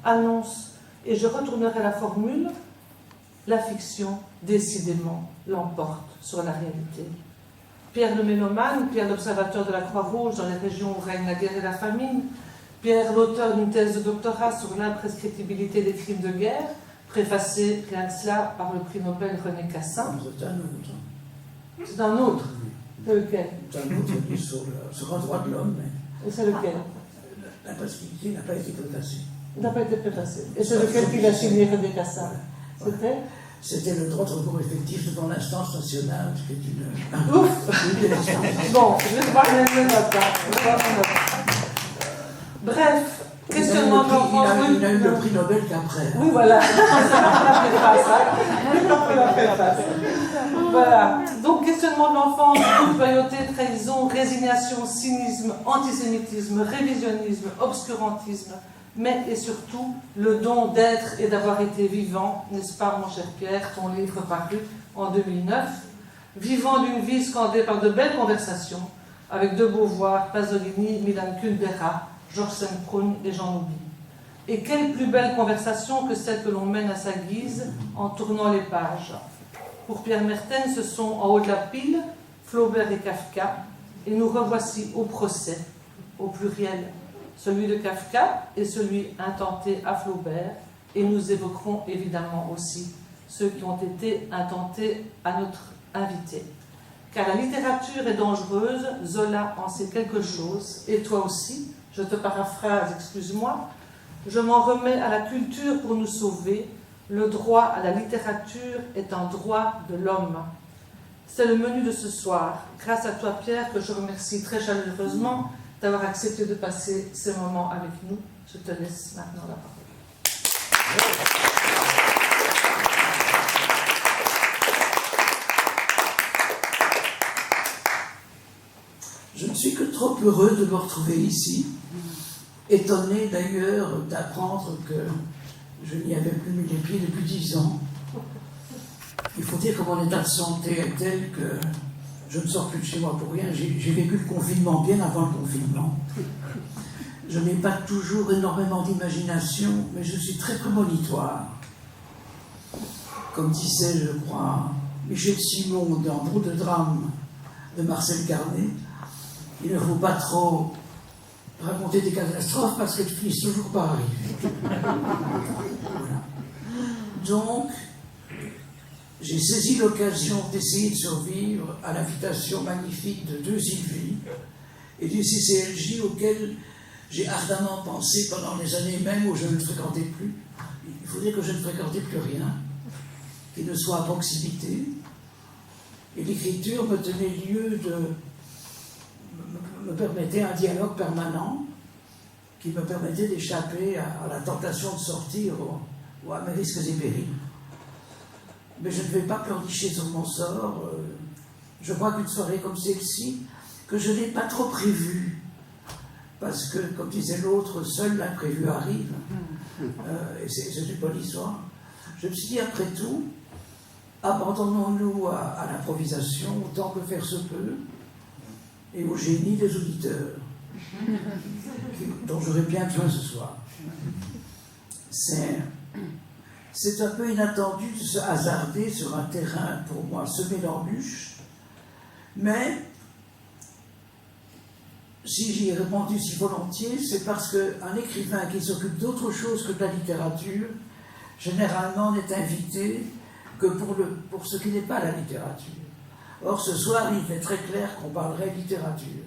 annonce, et je retournerai la formule, la fiction, décidément, l'emporte sur la réalité. Pierre le Mélomane, Pierre l'observateur de la Croix-Rouge dans les régions où règne la guerre et la famine, Pierre l'auteur d'une thèse de doctorat sur l'imprescriptibilité des crimes de guerre, préfacée, rien que cela, par le prix Nobel René Cassin. C'est un autre. C'est un autre. C'est lequel? C'est un autre livre sur un droit de l'homme. Et c'est lequel? L'imprescriptibilité n'a pas été préfacée. Il n'a pas été préfacé. Et c'est lequel qu'il a signé René Cassin? C'était? C'était le droit de recours effectif devant l'instance nationale, qui est une... Ouf. Bon, je vais voir les notes. Bref, questionnement de l'enfant. Il a eu le prix Nobel qu'après. Oui, voilà. Voilà. Donc, questionnement de l'enfance, doute, loyauté, trahison, résignation, cynisme, antisémitisme, révisionnisme, obscurantisme, mais et surtout le don d'être et d'avoir été vivant, n'est-ce pas, mon cher Pierre, ton livre paru en 2009, vivant d'une vie scandée par de belles conversations avec de Beauvoir, Pasolini, Milan Kundera, Georges Semprún et Jean Nouby. Et quelle plus belle conversation que celle que l'on mène à sa guise en tournant les pages. Pour Pierre Mertens, ce sont en haut de la pile Flaubert et Kafka, et nous revoici au procès, au pluriel, celui de Kafka et celui intenté à Flaubert, et nous évoquerons évidemment aussi ceux qui ont été intentés à notre invité. Car la littérature est dangereuse, Zola en sait quelque chose, et toi aussi, je te paraphrase, excuse-moi, je m'en remets à la culture pour nous sauver, le droit à la littérature est un droit de l'homme. C'est le menu de ce soir. Grâce à toi, Pierre, que je remercie très chaleureusement d'avoir accepté de passer ces moments avec nous. Je te laisse maintenant la parole. Je ne suis que trop heureux de me retrouver ici, étonné d'ailleurs d'apprendre que je n'y avais plus mis les pieds depuis 10 ans. Il faut dire que mon état de santé est tel que je ne sors plus de chez moi pour rien. J'ai vécu le confinement bien avant le confinement. Je n'ai pas toujours énormément d'imagination, mais je suis très prémonitoire. Comme disait, je crois, Michel Simon dans Brou de drame de Marcel Carnet, il ne faut pas trop raconter des catastrophes parce qu'elles finissent toujours par arriver. Voilà. Donc, j'ai saisi l'occasion d'essayer de survivre à l'invitation magnifique de 2 Sylvie et du CCLJ auquel j'ai ardemment pensé pendant les années même où je ne fréquentais plus. Il faudrait que je ne fréquentais plus rien, qui ne soit à proximité. Et l'écriture me tenait lieu de... me permettait un dialogue permanent qui me permettait d'échapper à la tentation de sortir ou à mes risques et périls. Mais je ne vais pas pleurnicher sur mon sort. Je crois qu'une soirée comme celle-ci, que je n'ai pas trop prévue, parce que, comme disait l'autre, seul l'imprévu arrive, et c'est une bonne histoire. Je me suis dit, après tout, abandonnons-nous à l'improvisation autant que faire se peut, et au génie des auditeurs, dont j'aurais bien besoin ce soir. C'est un peu inattendu de se hasarder sur un terrain, pour moi, semé d'embûches, mais si j'y ai répondu si volontiers, c'est parce qu'un écrivain qui s'occupe d'autre chose que de la littérature, généralement n'est invité que pour ce qui n'est pas la littérature. Or, ce soir, il est très clair qu'on parlerait littérature,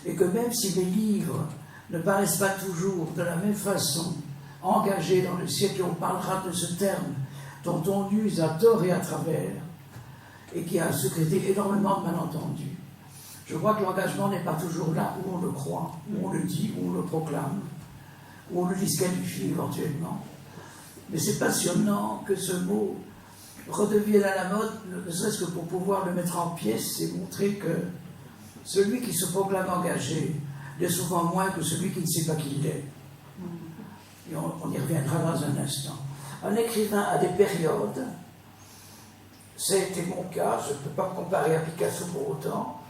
et que même si mes livres ne paraissent pas toujours de la même façon engagés dans le siècle, on parlera de ce terme dont on use à tort et à travers, et qui a sécrété énormément de malentendus. Je crois que l'engagement n'est pas toujours là où on le croit, où on le dit, où on le proclame, où on le disqualifie éventuellement. Mais c'est passionnant que ce mot redevienne à la mode, ne serait-ce que pour pouvoir le mettre en pièces et montrer que celui qui se proclame engagé l'est souvent moins que celui qui ne sait pas qui l'est. Et on y reviendra dans un instant. Un écrivain a des périodes, ça a été mon cas, je ne peux pas me comparer à Picasso pour autant,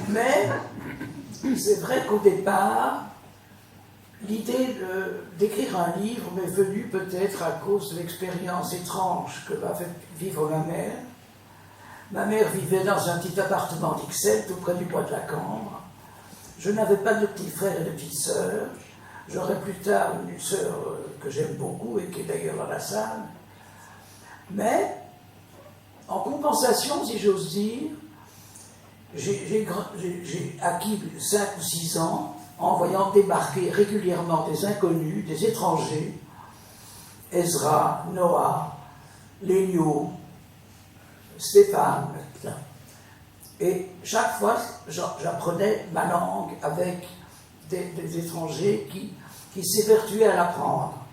mais c'est vrai qu'au départ, l'idée d'écrire un livre m'est venue peut-être à cause de l'expérience étrange que m'a fait vivre ma mère. Ma mère vivait dans un petit appartement d'Ixelles, tout près du bois de la Cambre. Je n'avais pas de petits frères et de petites sœurs. J'aurai plus tard une sœur que j'aime beaucoup et qui est d'ailleurs dans la salle. Mais, en compensation, si j'ose dire, j'ai acquis 5 ou 6 ans en voyant débarquer régulièrement des inconnus, des étrangers, Ezra, Noah, Lénio, Stéphane. Et chaque fois, j'apprenais ma langue avec des étrangers qui s'évertuaient à l'apprendre.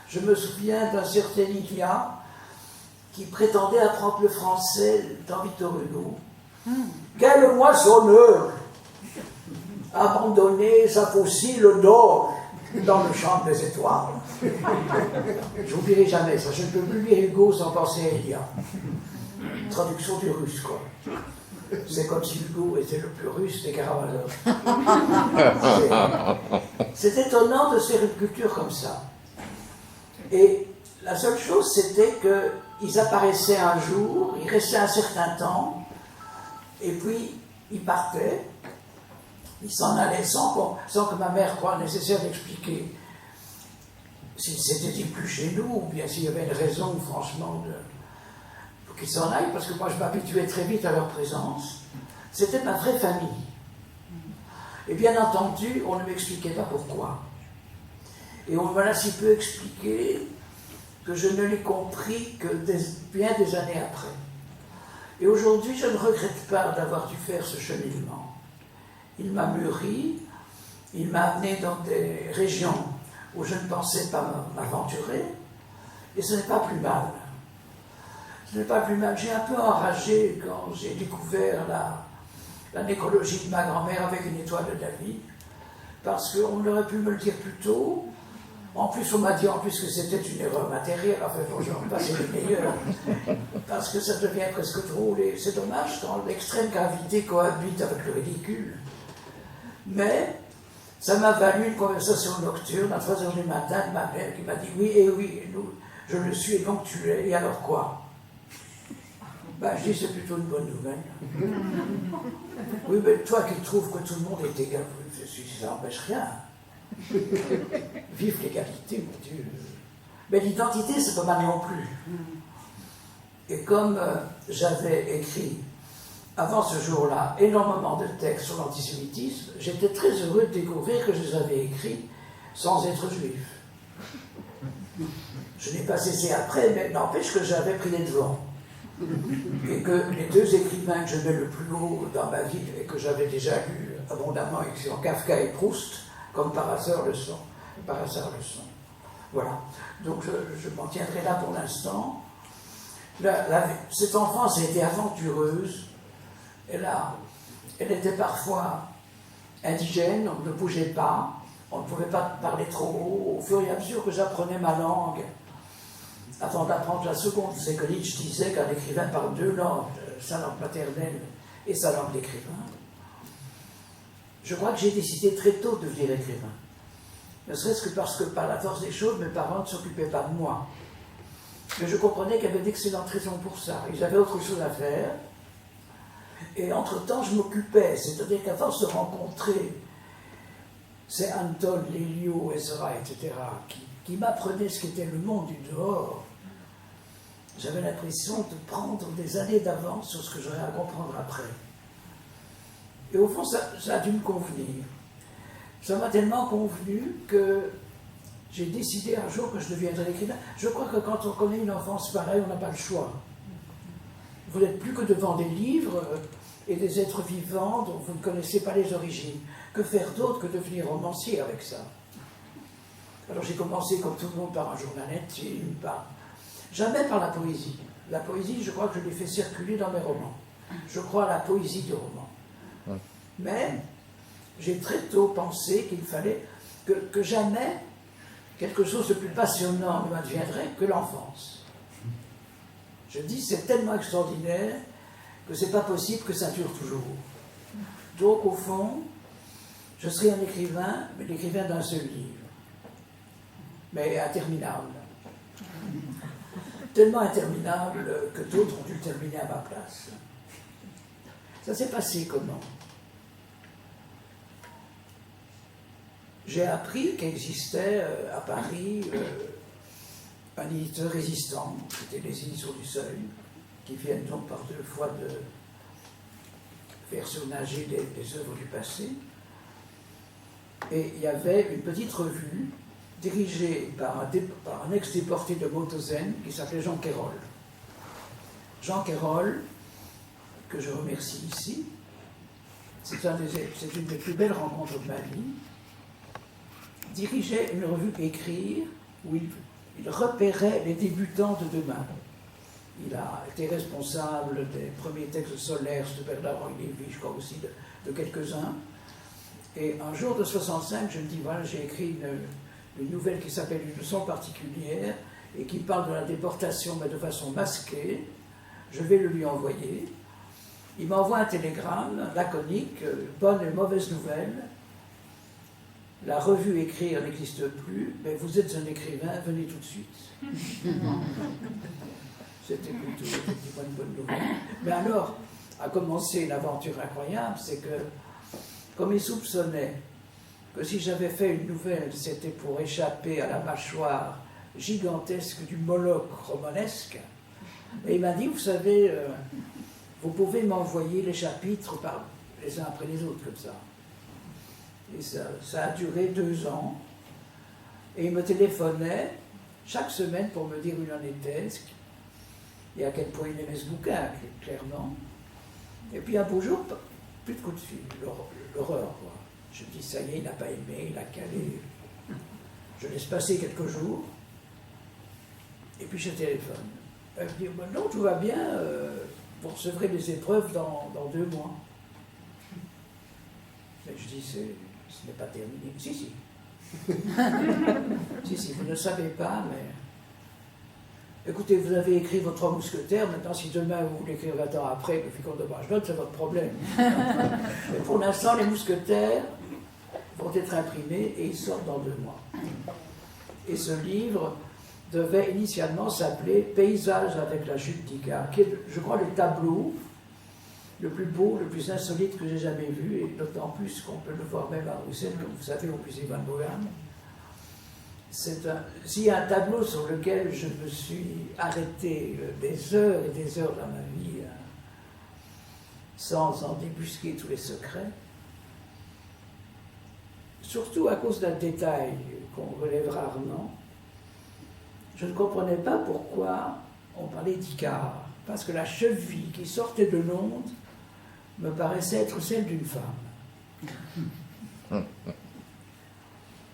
Je me souviens d'un certain Ilia qui prétendait apprendre le français dans Victor Hugo. Quel moissonneur abandonné sa fossile d'or dans le champ des étoiles. Je n'oublierai jamais ça. Je ne peux plus lire Hugo sans penser à Elia. Traduction du russe, quoi. C'est comme si Hugo était le plus russe des Karamazov. C'est étonnant de se faire une culture comme ça. Et la seule chose, c'était qu'ils apparaissaient un jour, ils restaient un certain temps, et puis ils partaient, ils s'en allaient sans que ma mère croie nécessaire d'expliquer s'ils s'étaient dit plus chez nous, ou bien s'il y avait une raison, franchement, pour qu'ils s'en aillent, parce que moi je m'habituais très vite à leur présence. C'était ma vraie famille. Et bien entendu, on ne m'expliquait pas pourquoi. Et on me l'a si peu expliqué que je ne l'ai compris que bien des années après. Et aujourd'hui, je ne regrette pas d'avoir dû faire ce cheminement. Il m'a mûri, il m'a amené dans des régions où je ne pensais pas m'aventurer, et ce n'est pas plus mal. Ce n'est pas plus mal. J'ai un peu enragé quand j'ai découvert la nécrologie de ma grand-mère avec une étoile de David, parce qu'on aurait pu me le dire plus tôt. En plus, on m'a dit que c'était une erreur matérielle. Enfin, bon, j'en passe les meilleurs, parce que ça devient presque drôle, et c'est dommage quand l'extrême gravité cohabite avec le ridicule. Mais ça m'a valu une conversation nocturne à 3h du matin de ma mère qui m'a dit oui, je le suis, et donc tu l'es, et alors quoi? Ben, je dis, c'est plutôt une bonne nouvelle. Oui, mais toi qui trouves que tout le monde est égal, ça n'empêche rien. Vive l'égalité, mon Dieu. Mais l'identité, c'est pas mal non plus. Et comme j'avais écrit, avant ce jour-là, énormément de textes sur l'antisémitisme, j'étais très heureux de découvrir que je les avais écrits sans être juif. Je n'ai pas cessé après, mais n'empêche que j'avais pris les devants. Et que les 2 écrivains que je mets le plus haut dans ma vie, et que j'avais déjà lus abondamment, qui sont Kafka et Proust, comme par hasard le sont. Voilà. Donc je m'en tiendrai là pour l'instant. Cette enfance a été aventureuse. Elle était parfois indigène, on ne bougeait pas, on ne pouvait pas parler trop haut. Au fur et à mesure que j'apprenais ma langue, avant d'apprendre la seconde, c'est que Nietzsche disait qu'un écrivain parle 2 langues, sa langue maternelle et sa langue d'écrivain. Je crois que j'ai décidé très tôt de devenir écrivain. Ne serait-ce que parce que, par la force des choses, mes parents ne s'occupaient pas de moi. Mais je comprenais qu'il y avait d'excellentes raisons pour ça. Ils avaient autre chose à faire. Et entre-temps, je m'occupais. C'est-à-dire qu'à force de rencontrer ces Anton, Lélio, Ezra, etc., qui m'apprenaient ce qu'était le monde du dehors, j'avais l'impression de prendre des années d'avance sur ce que j'aurais à comprendre après. Et au fond, ça a dû me convenir. Ça m'a tellement convenu que j'ai décidé un jour que je deviendrais écrivain. Je crois que quand on connaît une enfance pareille, on n'a pas le choix. Vous n'êtes plus que devant des livres et des êtres vivants dont vous ne connaissez pas les origines. Que faire d'autre que devenir romancier avec ça? Alors j'ai commencé, comme tout le monde, par un journalette, jamais par la poésie. La poésie, je crois que je l'ai fait circuler dans mes romans. Je crois à la poésie du roman. Mais j'ai très tôt pensé qu'il fallait que jamais quelque chose de plus passionnant ne m'adviendrait que l'enfance. Je dis, c'est tellement extraordinaire que c'est pas possible que ça dure toujours. Donc, au fond, je serai un écrivain, mais l'écrivain d'un seul livre. mais interminable. Tellement interminable que d'autres ont dû le terminer à ma place. Ça s'est passé comment? J'ai appris qu'existait à Paris un éditeur résistant, c'était les Éditions du Seuil, qui viennent donc par deux fois de faire surnager des œuvres du passé. Et il y avait une petite revue dirigée par un ex-déporté de Mauthausen qui s'appelait Jean Quérol. Jean Quérol, que je remercie ici, c'est une des plus belles rencontres de ma vie, dirigeait une revue Écrire où il repérait les débutants de demain. Il a été responsable des premiers textes solaires de Bernard-Henri Lévy, je crois aussi de quelques-uns. Et un jour de 65, je me dis, voilà, j'ai écrit une nouvelle qui s'appelle Une leçon particulière et qui parle de la déportation, mais de façon masquée. Je vais le lui envoyer. Il m'envoie un télégramme laconique, bonne et mauvaise nouvelle. La revue Écrire n'existe plus, mais vous êtes un écrivain, venez tout de suite. C'était plutôt effectivement une bonne nouvelle. Mais alors, a commencé une aventure incroyable, c'est que, comme il soupçonnait que si j'avais fait une nouvelle, c'était pour échapper à la mâchoire gigantesque du Moloch romanesque, et il m'a dit, vous savez, vous pouvez m'envoyer les chapitres les uns après les autres, comme ça. Et ça a duré 2 ans, et il me téléphonait chaque semaine pour me dire où il en était, et à quel point il aimait ce bouquin, clairement. Et puis un beau jour, plus de coup de fil, l'horreur, quoi. Je me dis, ça y est, il n'a pas aimé, il a calé. Je laisse passer quelques jours, et puis je téléphone. Elle me dit, non, tout va bien, vous recevrez des épreuves dans 2 mois. Mais je dis, ce n'est pas terminé. Si, si. Si, vous ne savez pas, mais... Écoutez, vous avez écrit vos 3 mousquetaires, maintenant si demain vous voulez écrire 20 ans après, le Vicomte de Bragelonne, c'est votre problème. Mais pour l'instant, les mousquetaires vont être imprimés et ils sortent dans 2 mois. Et ce livre devait initialement s'appeler Paysage avec la chute d'Icare, qui est, je crois, le tableau le plus beau, le plus insolite que j'ai jamais vu, et d'autant plus qu'on peut le voir même à Bruxelles, comme vous savez, au musée Van Gogh. S'il y a un tableau sur lequel je me suis arrêté des heures et des heures dans ma vie, sans en débusquer tous les secrets, surtout à cause d'un détail qu'on relève rarement, je ne comprenais pas pourquoi on parlait d'Icare, parce que la cheville qui sortait de l'onde me paraissait être celle d'une femme.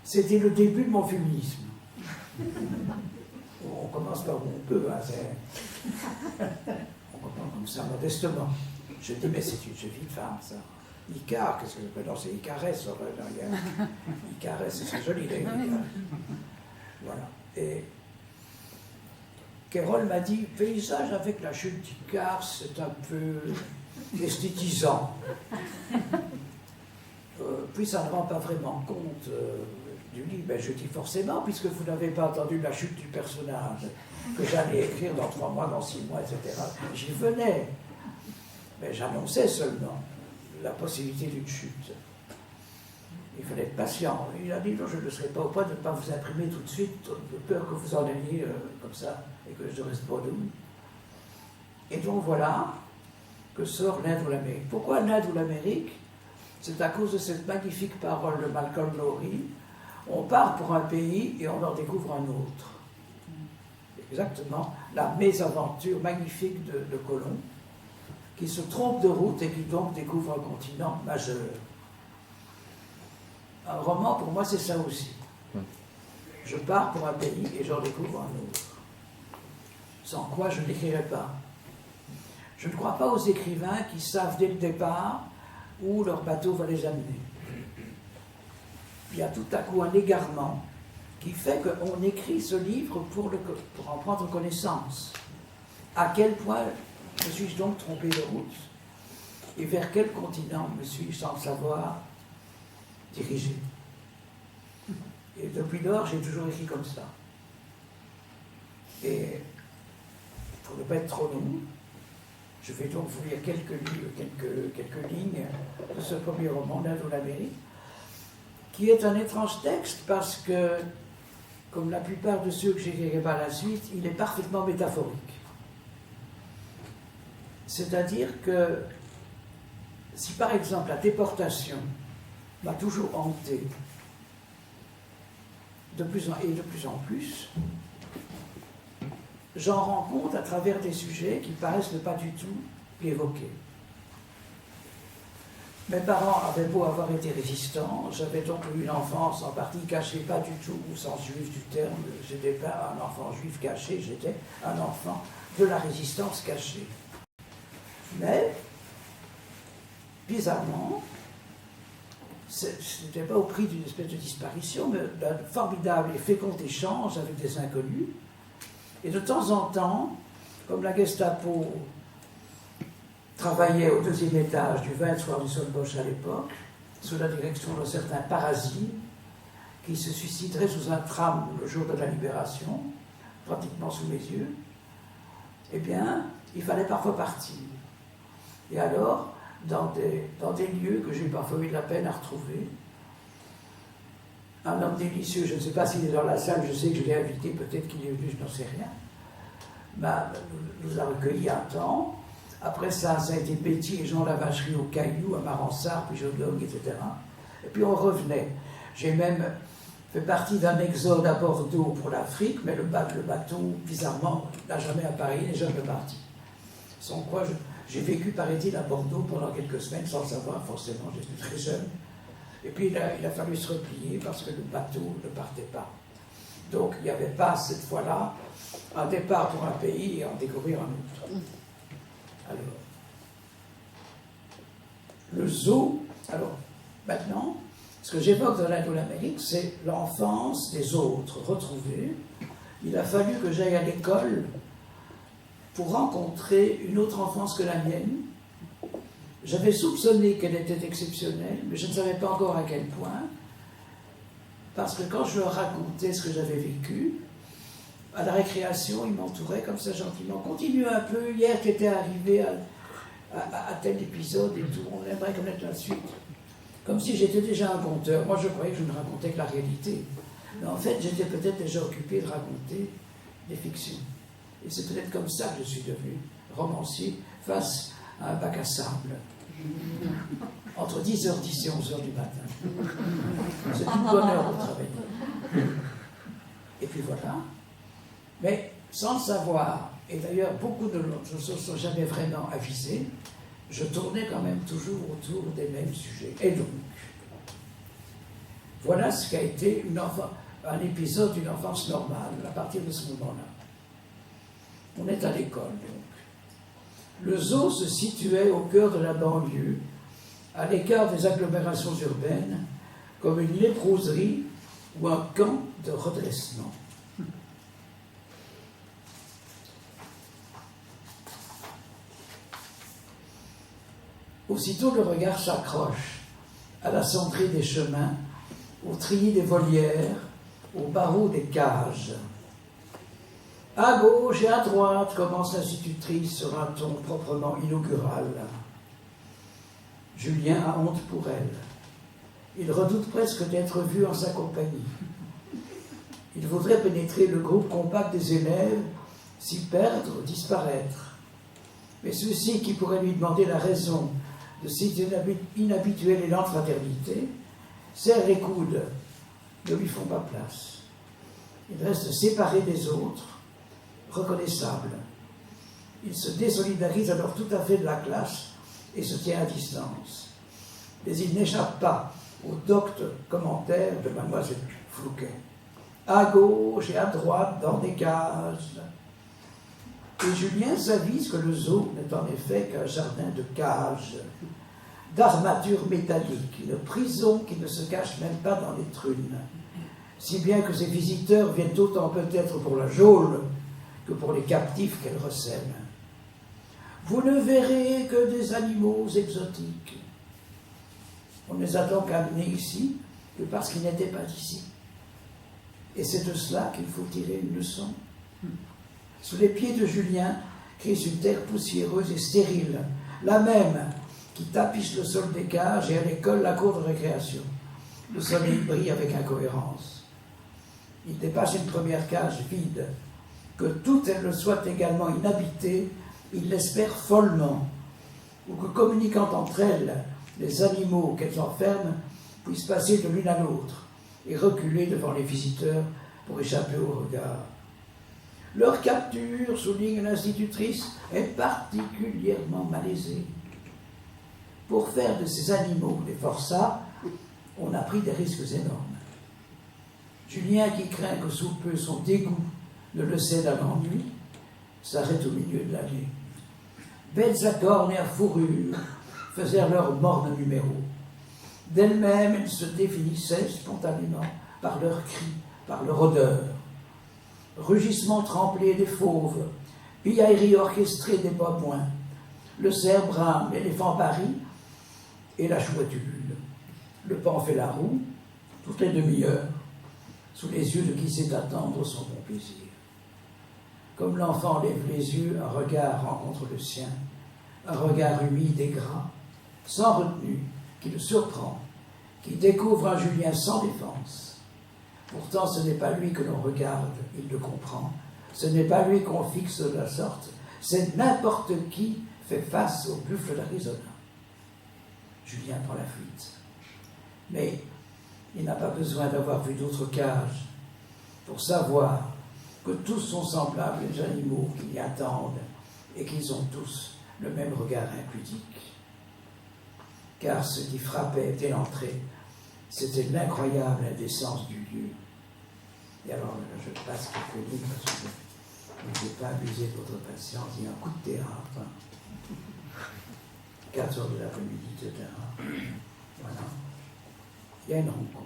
C'était le début de mon féminisme. On commence par où on peut, hein, on commence comme ça, modestement. Je dis, mais c'est une cheville de femme, ça. Icare, qu'est-ce que je peux? Non, c'est Icarès. Icarès, c'est joli, d'ailleurs. Voilà. Et Quérol m'a dit, paysage avec la chute d'Icare, c'est un peu esthétisant. Puis ça ne rend pas vraiment compte du livre. Ben, je dis forcément, puisque vous n'avez pas entendu la chute du personnage, que j'allais écrire dans 3 mois, dans 6 mois, etc. J'y venais. Mais j'annonçais seulement la possibilité d'une chute. Il fallait être patient. Il a dit, non, je ne serai pas au point de ne pas vous imprimer tout de suite, de peur que vous en alliez comme ça, et que je reste bredouille. Et donc voilà que sort l'Inde ou l'Amérique. Pourquoi l'Inde ou l'Amérique? C'est à cause de cette magnifique parole de Malcolm Lowry. On part pour un pays et on en découvre un autre. Exactement la mésaventure magnifique de Colomb, qui se trompe de route et qui donc découvre un continent majeur. Un roman, pour moi, c'est ça aussi. Je pars pour un pays et j'en découvre un autre. Sans quoi je n'écrirai pas. Je ne crois pas aux écrivains qui savent dès le départ où leur bateau va les amener. Il y a tout à coup un égarement qui fait qu'on écrit ce livre pour en prendre connaissance. À quel point me suis-je donc trompé de route? Et vers quel continent me suis-je, sans le savoir, dirigé? Et depuis lors, j'ai toujours écrit comme ça. Et pour ne pas être trop long, je vais donc vous lire quelques lignes de ce premier roman, L'Inde ou l'Amérique, qui est un étrange texte parce que, comme la plupart de ceux que j'écrirai par la suite, il est parfaitement métaphorique. C'est-à-dire que si par exemple la déportation m'a toujours hanté de plus en plus, j'en rends compte à travers des sujets qui paraissent ne pas du tout l'évoquer. Mes parents avaient beau avoir été résistants, j'avais donc eu une enfance en partie cachée, pas du tout au sens juif du terme, je n'étais pas un enfant juif caché, j'étais un enfant de la résistance cachée. Mais, bizarrement, ce n'était pas au prix d'une espèce de disparition, mais d'un formidable et fécond échange avec des inconnus. Et de temps en temps, comme la Gestapo travaillait au 2e étage du 20 soir du Solbosch à l'époque, sous la direction d'un certain Parasi, qui se suiciderait sous un tram le jour de la libération, pratiquement sous mes yeux, eh bien, il fallait parfois partir. Et alors, dans des lieux que j'ai parfois eu de la peine à retrouver, un homme délicieux, je ne sais pas s'il est dans la salle, je sais que je l'ai invité, peut-être qu'il est venu, je n'en sais rien, nous a recueillis un temps. Après ça a été Betty et Jean Lavacherie au Caillou, à Maransart, puis Jodog, etc. Et puis on revenait. J'ai même fait partie d'un exode à Bordeaux pour l'Afrique, mais le bateau, bizarrement, n'a jamais apparu, n'est jamais parti. Sans quoi, j'ai vécu, paraît-il, à Bordeaux pendant quelques semaines, sans le savoir, forcément, j'étais très jeune. Et puis il a fallu se replier parce que le bateau ne partait pas. Donc il n'y avait pas, cette fois-là, un départ pour un pays et en découvrir un autre. Alors, le zoo, alors, maintenant, ce que j'évoque dans l'Inde ou l'Amérique, c'est l'enfance des autres retrouvés. Il a fallu que j'aille à l'école pour rencontrer une autre enfance que la mienne. J'avais soupçonné qu'elle était exceptionnelle, mais je ne savais pas encore à quel point, parce que quand je leur racontais ce que j'avais vécu, à la récréation, ils m'entouraient comme ça gentiment. Continue un peu, hier tu étais arrivé à tel épisode et tout, on aimerait connaître la suite. Comme si j'étais déjà un conteur. Moi je croyais que je ne racontais que la réalité. Mais en fait, j'étais peut-être déjà occupé de raconter des fictions. Et c'est peut-être comme ça que je suis devenu romancier face à un bac à sable. Entre 10h10 et 11h du matin. C'est une bonne heure de travailler. Et puis voilà. Mais sans le savoir, et d'ailleurs beaucoup de choses ne sont jamais vraiment avisées, je tournais quand même toujours autour des mêmes sujets. Et donc, voilà ce qu'a été un épisode d'une enfance normale à partir de ce moment-là. On est à l'école, donc. Le zoo se situait au cœur de la banlieue, à l'écart des agglomérations urbaines, comme une léproserie ou un camp de redressement. Aussitôt le regard s'accroche à la cendrée des chemins, au treillis des volières, aux barreaux des cages. À gauche et à droite, commence l'institutrice sur un ton proprement inaugural. Julien a honte pour elle. Il redoute presque d'être vu en sa compagnie. Il voudrait pénétrer le groupe compact des élèves, s'y perdre, disparaître. Mais ceux-ci qui pourraient lui demander la raison de cette inhabituelle élan de fraternité, serrent les coudes, ne lui font pas place. Il reste séparé des autres, reconnaissable. Il se désolidarise alors tout à fait de la classe et se tient à distance. Mais il n'échappe pas au docte commentaire de mademoiselle Flouquet. À gauche et à droite, dans des cases. Et Julien s'avise que le zoo n'est en effet qu'un jardin de cages, d'armatures métalliques, une prison qui ne se cache même pas dans les trunes, si bien que ses visiteurs viennent autant peut-être pour la geôle que pour les captifs qu'elle recèle. Vous ne verrez que des animaux exotiques. On ne les a donc amenés ici que parce qu'ils n'étaient pas d'ici. Et c'est de cela qu'il faut tirer une leçon. Sous les pieds de Julien crise une terre poussiéreuse et stérile, la même qui tapisse le sol des cages et à l'école la cour de récréation. Le soleil brille avec incohérence. Il dépasse une première cage vide. Que toutes elles le soient également inhabitées, il l'espère follement, ou que communiquant entre elles, les animaux qu'elles enferment puissent passer de l'une à l'autre et reculer devant les visiteurs pour échapper au regard. Leur capture, souligne l'institutrice, est particulièrement malaisée. Pour faire de ces animaux des forçats, on a pris des risques énormes. Julien, qui craint que sous peu son dégoût ne le cède à l'ennui, s'arrête au milieu de l'allée. Bêtes à cornes et à fourrure faisèrent leur morne numéro. D'elles-mêmes, elles se définissaient spontanément par leurs cris, par leur odeur. Rugissement tremblé des fauves, piaillerie orchestrée des babouins, le cerf brame, l'éléphant parie et la chouette ulule. Le pan fait la roue, toutes les demi-heures, sous les yeux de qui sait attendre son bon plaisir. Comme l'enfant lève les yeux, un regard rencontre le sien, un regard humide et gras, sans retenue, qui le surprend, qui découvre un Julien sans défense. Pourtant, ce n'est pas lui que l'on regarde, il le comprend. Ce n'est pas lui qu'on fixe de la sorte, c'est n'importe qui fait face au buffle d'Arizona. Julien prend la fuite. Mais il n'a pas besoin d'avoir vu d'autres cages pour savoir que tous sont semblables aux animaux qui y attendent et qu'ils ont tous le même regard impudique. Car ce qui frappait dès l'entrée, c'était l'incroyable indécence du lieu. Et alors, je passe quelques lignes parce que je ne vais pas abuser de votre patience. Il y a un coup de théâtre. 4 heures de l'après-midi, etc. Voilà. Il y a une rencontre.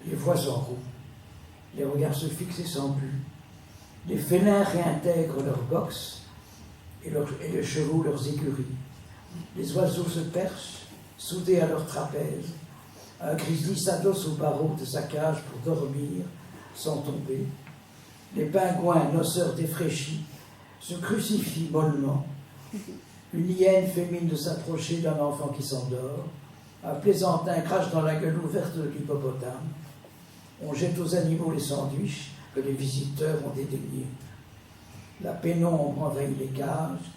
Les voix s'enrouent, les regards se fixent sans but. Les félins réintègrent leurs boxes et les chevaux leurs écuries. Les oiseaux se perchent, soudés à leur trapèze. Un grizzly s'adosse au barreau de sa cage pour dormir sans tomber. Les pingouins, noceurs défraîchis, se crucifient mollement. Une hyène fait mine de s'approcher d'un enfant qui s'endort. Un plaisantin crache dans la gueule ouverte de l'hippopotame. On jette aux animaux les sandwichs que les visiteurs ont dédaignés. La pénombre envahit les cages,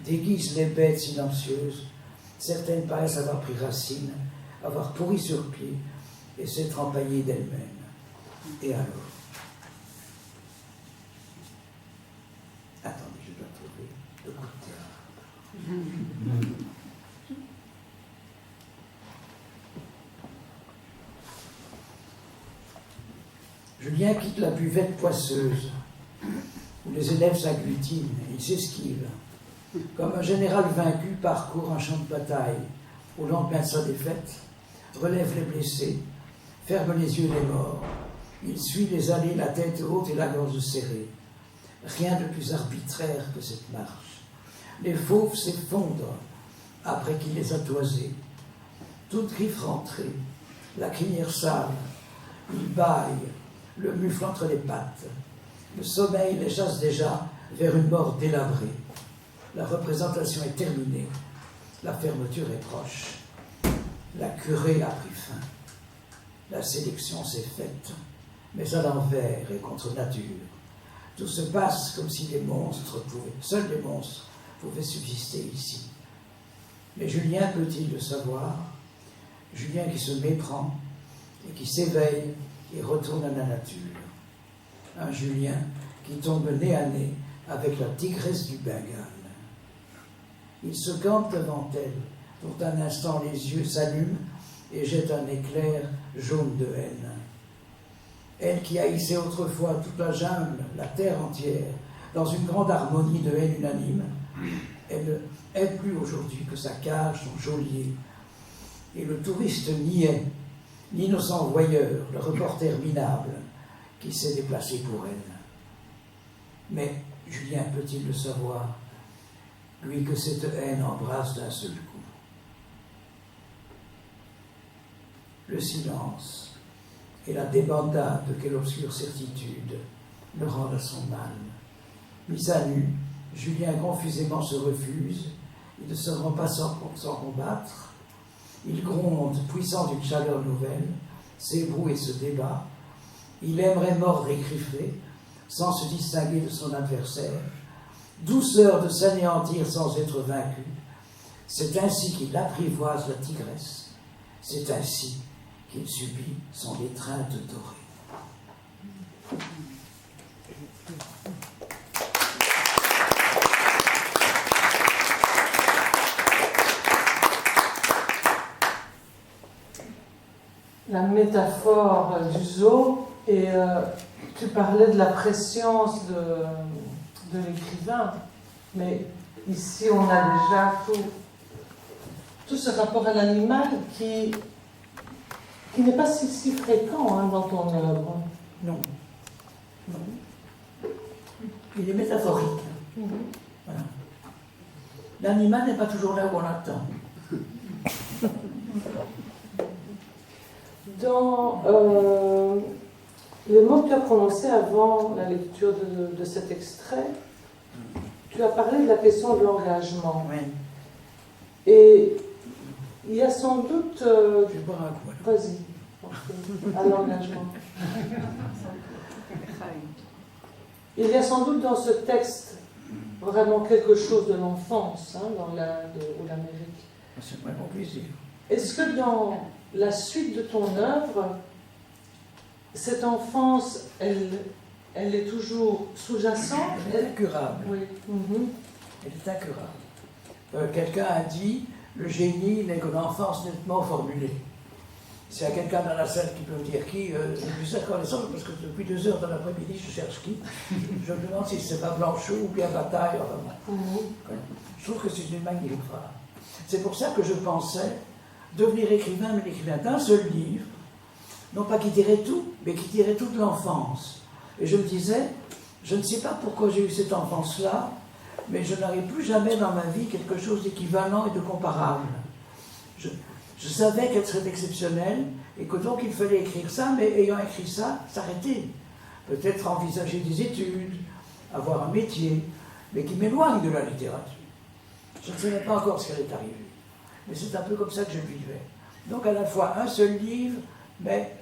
déguise les bêtes silencieuses. Certaines paraissent avoir pris racine, avoir pourri sur pied et s'être empaillées d'elles-mêmes. Et alors? Attendez, je dois trouver le coup de théâtre. Julien quitte la buvette poisseuse, où les élèves s'agglutinent, ils s'esquivent. Comme un général vaincu parcourt un champ de bataille, au lendemain de sa défaite, relève les blessés, ferme les yeux des morts. Il suit les allées, la tête haute et la gorge serrée. Rien de plus arbitraire que cette marche. Les fauves s'effondrent après qu'il les a toisés. Toute griffe rentrée, la crinière sale, il bâille, le mufle entre les pattes. Le sommeil les chasse déjà vers une mort délabrée. La représentation est terminée. La fermeture est proche. La curée a pris fin. La sélection s'est faite, mais à l'envers et contre nature. Tout se passe comme si seuls les monstres pouvaient subsister ici. Mais Julien peut-il le savoir? Julien qui se méprend et qui s'éveille et retourne à la nature. Un Julien qui tombe nez à nez avec la tigresse du Bengale. Il se campe devant elle, dont un instant les yeux s'allument et jettent un éclair jaune de haine. Elle qui haïssait autrefois toute la jungle, la terre entière, dans une grande harmonie de haine unanime, elle ne hait plus aujourd'hui que sa cage, son geôlier. Et le touriste niais, l'innocent voyeur, le reporter minable, qui s'est déplacé pour elle. Mais Julien peut-il le savoir, lui que cette haine embrasse d'un seul coup? Le silence et la débandade de quelle obscure certitude le rendent à son mal. Mis à nu, Julien confusément se refuse, il ne se rend pas sans combattre, il gronde, puissant d'une chaleur nouvelle, s'ébroue et se débat, il aimerait mordre et griffer, sans se distinguer de son adversaire, douceur de s'anéantir sans être vaincu, c'est ainsi qu'il apprivoise la tigresse, c'est ainsi qu'il subit son étreinte dorée. La métaphore du zoo, et tu parlais de la préscience de l'écrivain, mais ici on a déjà tout ce rapport à l'animal qui n'est pas si fréquent dans ton œuvre. Non. Il est métaphorique. Voilà. L'animal n'est pas toujours là où on l'attend. Dans les mots que tu as prononcés avant la lecture de cet extrait, tu as parlé de la question de l'engagement. Oui. Et il y a sans doute... Je vais boire un coup. Vas-y, à l'engagement. Il y a sans doute dans ce texte vraiment quelque chose de l'enfance, dans l'Inde ou l'Amérique. C'est vraiment plaisir. Est-ce que dans la suite de ton œuvre, cette enfance, elle est toujours sous-jacente? Elle est incurable. Oui. Elle est incurable. Quelqu'un a dit, le génie n'est que l'enfance nettement formulée. S'il y a quelqu'un dans la salle qui peut me dire qui, je suis reconnaissant parce que depuis 2 heures dans l'après-midi, je cherche qui. Je me demande si c'est pas Blanchot ou bien Bataille. Je trouve que c'est une magnifique phrase. C'est pour ça que je pensais devenir écrivain, mais l'écrivain d'un seul livre, non pas qui dirait tout, mais qui dirait toute l'enfance. Et je me disais, je ne sais pas pourquoi j'ai eu cette enfance-là, mais je n'aurai plus jamais dans ma vie quelque chose d'équivalent et de comparable. Je savais qu'elle serait exceptionnelle, et que donc il fallait écrire ça, mais ayant écrit ça, s'arrêter. Peut-être envisager des études, avoir un métier, mais qui m'éloigne de la littérature. Je ne savais pas encore ce qui allait arriver. Mais c'est un peu comme ça que je vivais. Donc à la fois un seul livre, mais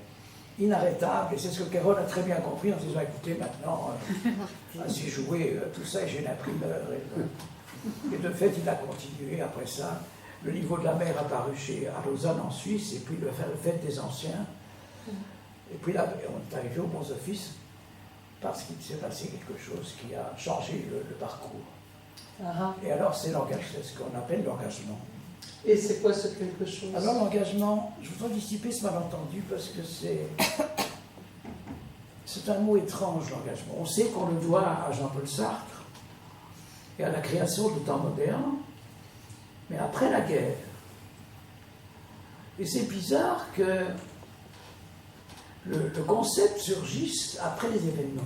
inarrêtable, et c'est ce que Carole a très bien compris en se disant, écoutez, maintenant, ainsi joué tout ça, et j'ai l'imprimeur. Et de fait, il a continué après ça. Le niveau de la mer a paru à Lausanne en Suisse, et puis le Fête des Anciens. Et puis là, on est arrivé aux bons offices, parce qu'il s'est passé quelque chose qui a changé le parcours. Et alors, c'est ce qu'on appelle l'engagement. Et c'est quoi ce quelque chose? Alors, l'engagement, je voudrais dissiper ce malentendu parce que c'est un mot étrange, l'engagement. On sait qu'on le doit à Jean-Paul Sartre et à la création du temps moderne, mais après la guerre. Et c'est bizarre que le concept surgisse après les événements.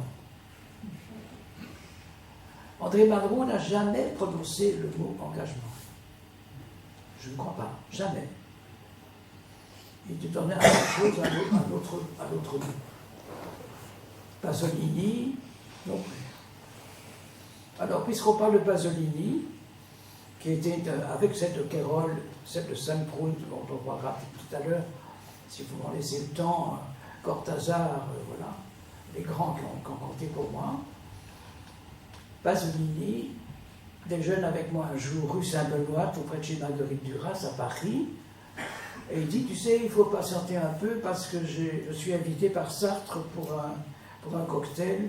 André Malraux n'a jamais prononcé le mot engagement. Je ne crois pas, jamais. Il te donnait à autre chose, à l'autre bout. Pasolini, non plus. Alors, puisqu'on parle de Pasolini, qui était avec celle de Kérol, celle de Saint-Proun, dont on parlera tout à l'heure, si vous m'en laissez le temps, Cortázar, voilà, les grands qui ont compté pour moi. Pasolini, des jeunes avec moi un jour, rue Saint-Benoît, tout près de chez Marguerite Duras, à Paris, et il dit, tu sais, il faut patienter un peu parce que je suis invité par Sartre pour un cocktail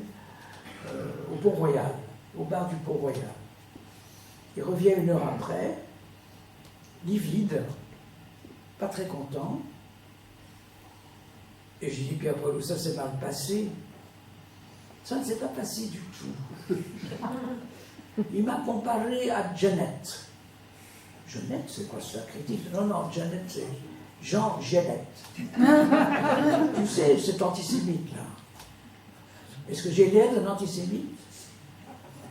au Pont-Royal, au bar du Pont-Royal. Il revient 1 heure après, livide, pas très content, et j'ai dit, puis après, ça s'est mal passé. Ça ne s'est pas passé du tout. Il m'a comparé à Jeannette. Jeannette, c'est quoi ça, critique? Non, Jeannette, c'est Jean Jeannette. Tu sais, cet antisémite-là. Est-ce que j'ai l'air d'un antisémite?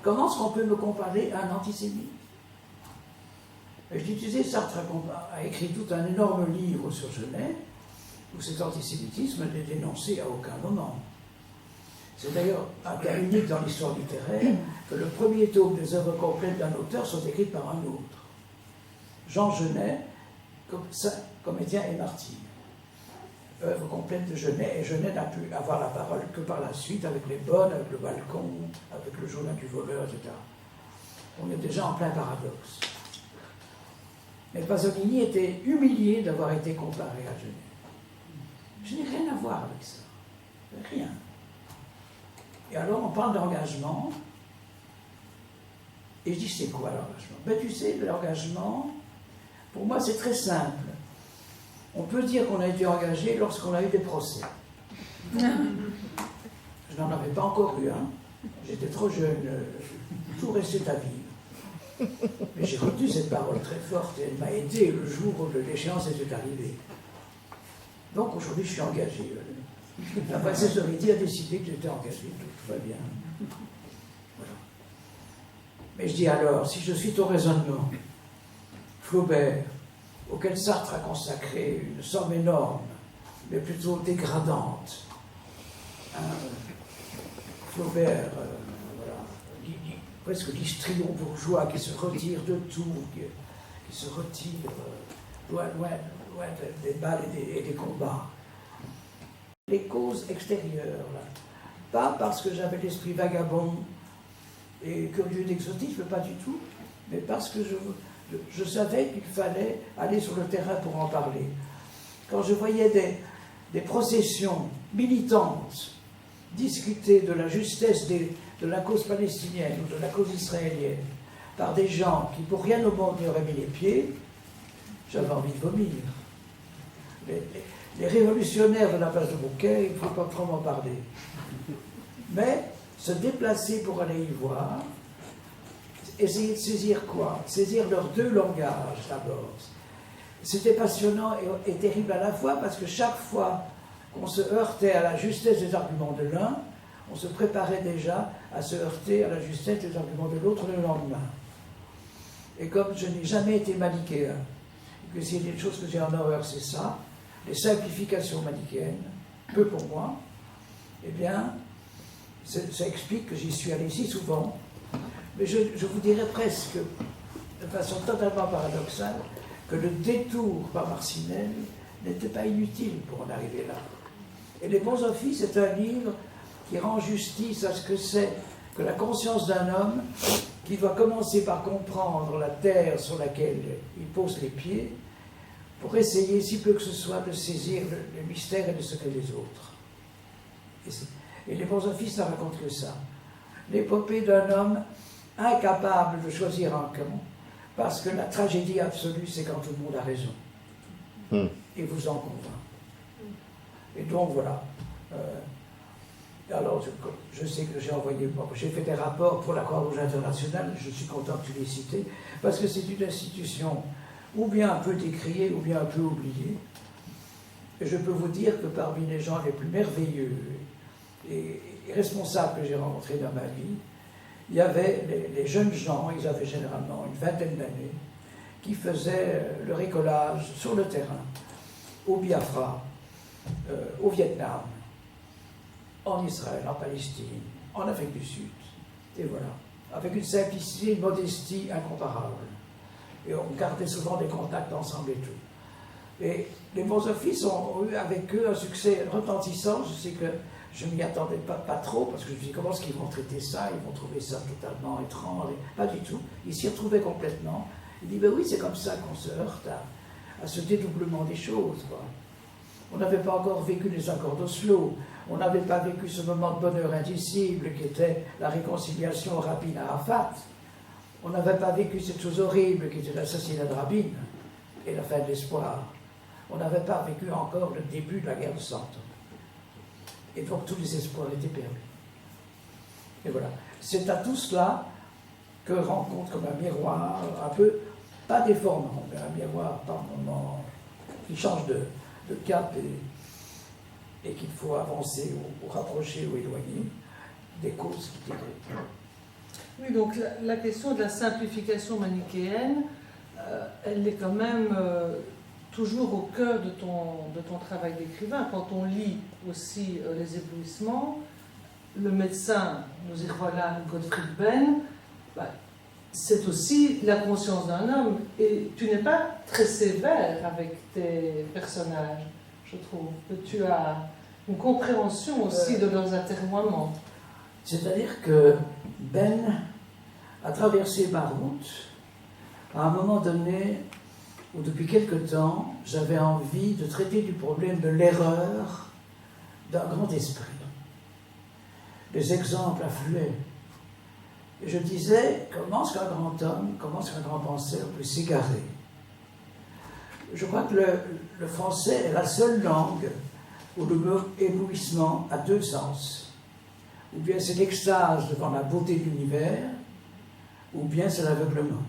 comment est-ce qu'on peut me comparer à un antisémite? Et je dis, tu sais, Sartre a écrit tout un énorme livre sur Genet, où cet antisémitisme n'est dénoncé à aucun moment. C'est d'ailleurs un cas unique dans l'histoire littéraire que le premier tome des œuvres complètes d'un auteur sont écrites par un autre. Jean Genet, comédien et martyr. Œuvre complète de Genet, et Genet n'a pu avoir la parole que par la suite, avec les bonnes, avec le balcon, avec le journal du voleur, etc. On est déjà en plein paradoxe. Mais Pasolini était humilié d'avoir été comparé à Genet. Je n'ai rien à voir avec ça. Rien. Et alors on parle d'engagement, et je dis, c'est quoi l'engagement? Ben tu sais, l'engagement, pour moi c'est très simple. On peut dire qu'on a été engagé lorsqu'on a eu des procès. Je n'en avais pas encore eu un. J'étais trop jeune, tout restait à vivre. Mais j'ai retenu cette parole très forte et elle m'a aidé le jour où l'échéance était arrivée. Donc aujourd'hui je suis engagé. La princesse Dorothy a décidé que j'étais engagé, tout va bien. Voilà. Mais je dis alors, si je suis ton raisonnement, Flaubert, auquel Sartre a consacré une somme énorme, mais plutôt dégradante, Flaubert, voilà, presque l'histrion bourgeois qui se retire de tout, qui se retire loin des balles et des combats. Les causes extérieures, là. Pas parce que j'avais l'esprit vagabond et curieux d'exotisme, pas du tout, mais parce que je savais qu'il fallait aller sur le terrain pour en parler. Quand je voyais des processions militantes discuter de la justesse de la cause palestinienne ou de la cause israélienne par des gens qui pour rien au monde n'y auraient mis les pieds, j'avais envie de vomir. Les révolutionnaires de la place de Bouquet, il ne faut pas trop en parler. Mais se déplacer pour aller y voir, essayer de saisir quoi? Saisir leurs deux langages d'abord. C'était passionnant et terrible à la fois parce que chaque fois qu'on se heurtait à la justesse des arguments de l'un, on se préparait déjà à se heurter à la justesse des arguments de l'autre le lendemain. Et comme je n'ai jamais été manichéen, et que s'il y a des choses que j'ai en horreur, c'est ça, les simplifications manichéennes, peu pour moi, eh bien, ça explique que j'y suis allé si souvent. Mais je vous dirais presque, de façon totalement paradoxale, que le détour par Marcinelle n'était pas inutile pour en arriver là. Et Les Bons Offices est un livre qui rend justice à ce que c'est que la conscience d'un homme qui doit commencer par comprendre la terre sur laquelle il pose les pieds pour essayer, si peu que ce soit, de saisir le mystère et le secret des autres. Et Les Bons Offices ne racontent que ça. L'épopée d'un homme incapable de choisir un camp, parce que la tragédie absolue, c'est quand tout le monde a raison. Et vous en convainc. Et donc, voilà. Alors, je sais que j'ai fait des rapports pour la Croix-Rouge internationale, je suis content que tu l'aies cité, parce que c'est une institution ou bien un peu décriée, ou bien un peu oubliée. Et je peux vous dire que parmi les gens les plus merveilleux et responsables que j'ai rencontrés dans ma vie, il y avait les jeunes gens, ils avaient généralement une vingtaine d'années, qui faisaient le récollage sur le terrain, au Biafra, au Vietnam, en Israël, en Palestine, en Afrique du Sud. Et voilà, avec une simplicité, une modestie incomparable. Et on gardait souvent des contacts ensemble et tout. Et Les Bons Offices ont eu avec eux un succès retentissant. Je sais que je ne m'y attendais pas trop, parce que je me dis comment est-ce qu'ils vont traiter ça? Ils vont trouver ça totalement étrange. Pas du tout. Ils s'y retrouvaient complètement. Ils disent, ben oui, c'est comme ça qu'on se heurte à ce dédoublement des choses, quoi. On n'avait pas encore vécu les accords d'Oslo. On n'avait pas vécu ce moment de bonheur indicible qui était la réconciliation Rabin-Arafat. On n'avait pas vécu cette chose horrible qui était l'assassinat de Rabin et la fin de l'espoir. On n'avait pas vécu encore le début de la guerre de 100 ans. Et donc tous les espoirs étaient perdus. Et voilà. C'est à tout cela que rencontre comme un miroir, un peu, pas déformant, mais un miroir par moment qui change de cap et qu'il faut avancer ou rapprocher ou éloigner des causes qui dégrèvent. Oui, donc la question de la simplification manichéenne, elle est quand même toujours au cœur de ton travail d'écrivain. Quand on lit aussi Les Éblouissements, le médecin, nous y revoilà, Gottfried Benn, c'est aussi la conscience d'un homme. Et tu n'es pas très sévère avec tes personnages, je trouve. Que tu as une compréhension aussi de leurs atermoiements. C'est-à-dire que Ben a traversé ma route à un moment donné où, depuis quelque temps, j'avais envie de traiter du problème de l'erreur d'un grand esprit. Les exemples affluaient. Et je disais, comment est-ce qu'un grand homme, comment est-ce qu'un grand penseur peut s'égarer? Je crois que le français est la seule langue où le mot éblouissement a deux sens. Ou bien c'est l'extase devant la beauté de l'univers, ou bien c'est l'aveuglement.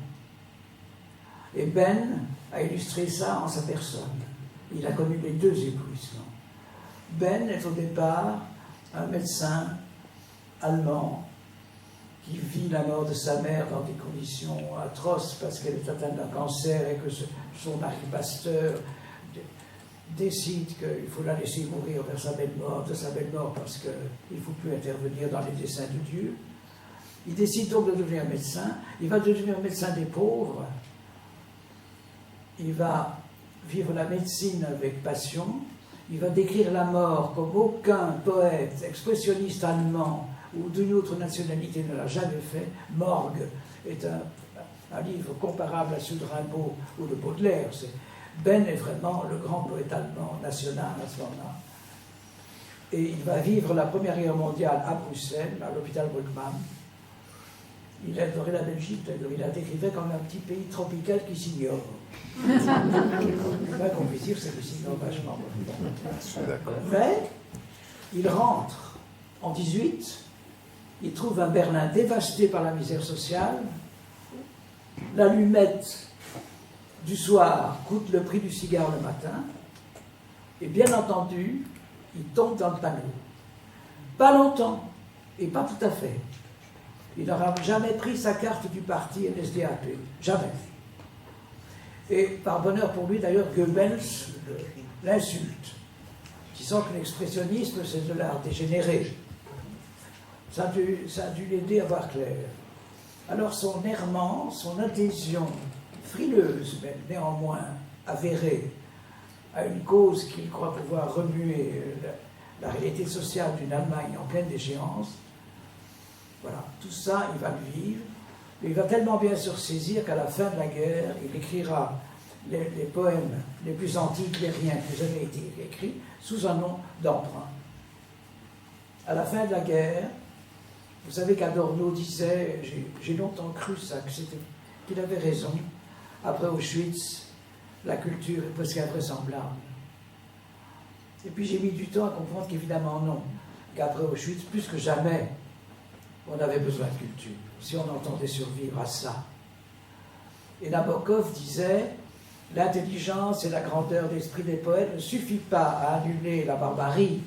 Et Ben a illustré ça en sa personne. Il a connu les deux éblouissements. Ben est au départ un médecin allemand qui vit la mort de sa mère dans des conditions atroces parce qu'elle est atteinte d'un cancer et que son mari pasteur décide qu'il faut la laisser mourir de sa belle mort parce qu'il ne faut plus intervenir dans les desseins de Dieu. Il décide donc de devenir médecin. Il va devenir médecin des pauvres. Il va vivre la médecine avec passion. Il va décrire la mort comme aucun poète expressionniste allemand ou d'une autre nationalité ne l'a jamais fait. Morgue est un livre comparable à celui de Rimbaud ou de Baudelaire. Ben est vraiment le grand poète allemand national à ce moment-là. Et il va vivre la Première Guerre mondiale à Bruxelles, à l'hôpital Bruckmann. Il adorait la Belgique, il la décrivait comme un petit pays tropical qui s'ignore. Pas qu'on puisse dire, c'est qu'il s'ignore vachement. Mais il rentre en 18, il trouve un Berlin dévasté par la misère sociale, l'allumette du soir coûte le prix du cigare le matin, et bien entendu, il tombe dans le panneau. Pas longtemps, et pas tout à fait. Il n'aura jamais pris sa carte du parti NSDAP. Jamais. Et par bonheur pour lui, d'ailleurs, Goebbels l'insulte, disant que l'expressionnisme, c'est de l'art dégénéré. Ça a dû l'aider à voir clair. Alors son errement, son adhésion frileuse, mais néanmoins avérée, à une cause qu'il croit pouvoir remuer la réalité sociale d'une Allemagne en pleine déchéance, voilà, tout ça, il va le vivre. Et il va tellement bien se ressaisir qu'à la fin de la guerre, il écrira les poèmes les plus anti-hitlériens qui jamais été écrits sous un nom d'emprunt. À la fin de la guerre, vous savez qu'Adorno disait, j'ai longtemps cru ça, qu'il avait raison. Après Auschwitz, la culture est presque invraisemblable. Et puis j'ai mis du temps à comprendre qu'évidemment non, qu'après Auschwitz, plus que jamais, on avait besoin de culture, si on entendait survivre à ça. Et Nabokov disait, l'intelligence et la grandeur d'esprit des poètes ne suffit pas à annuler la barbarie,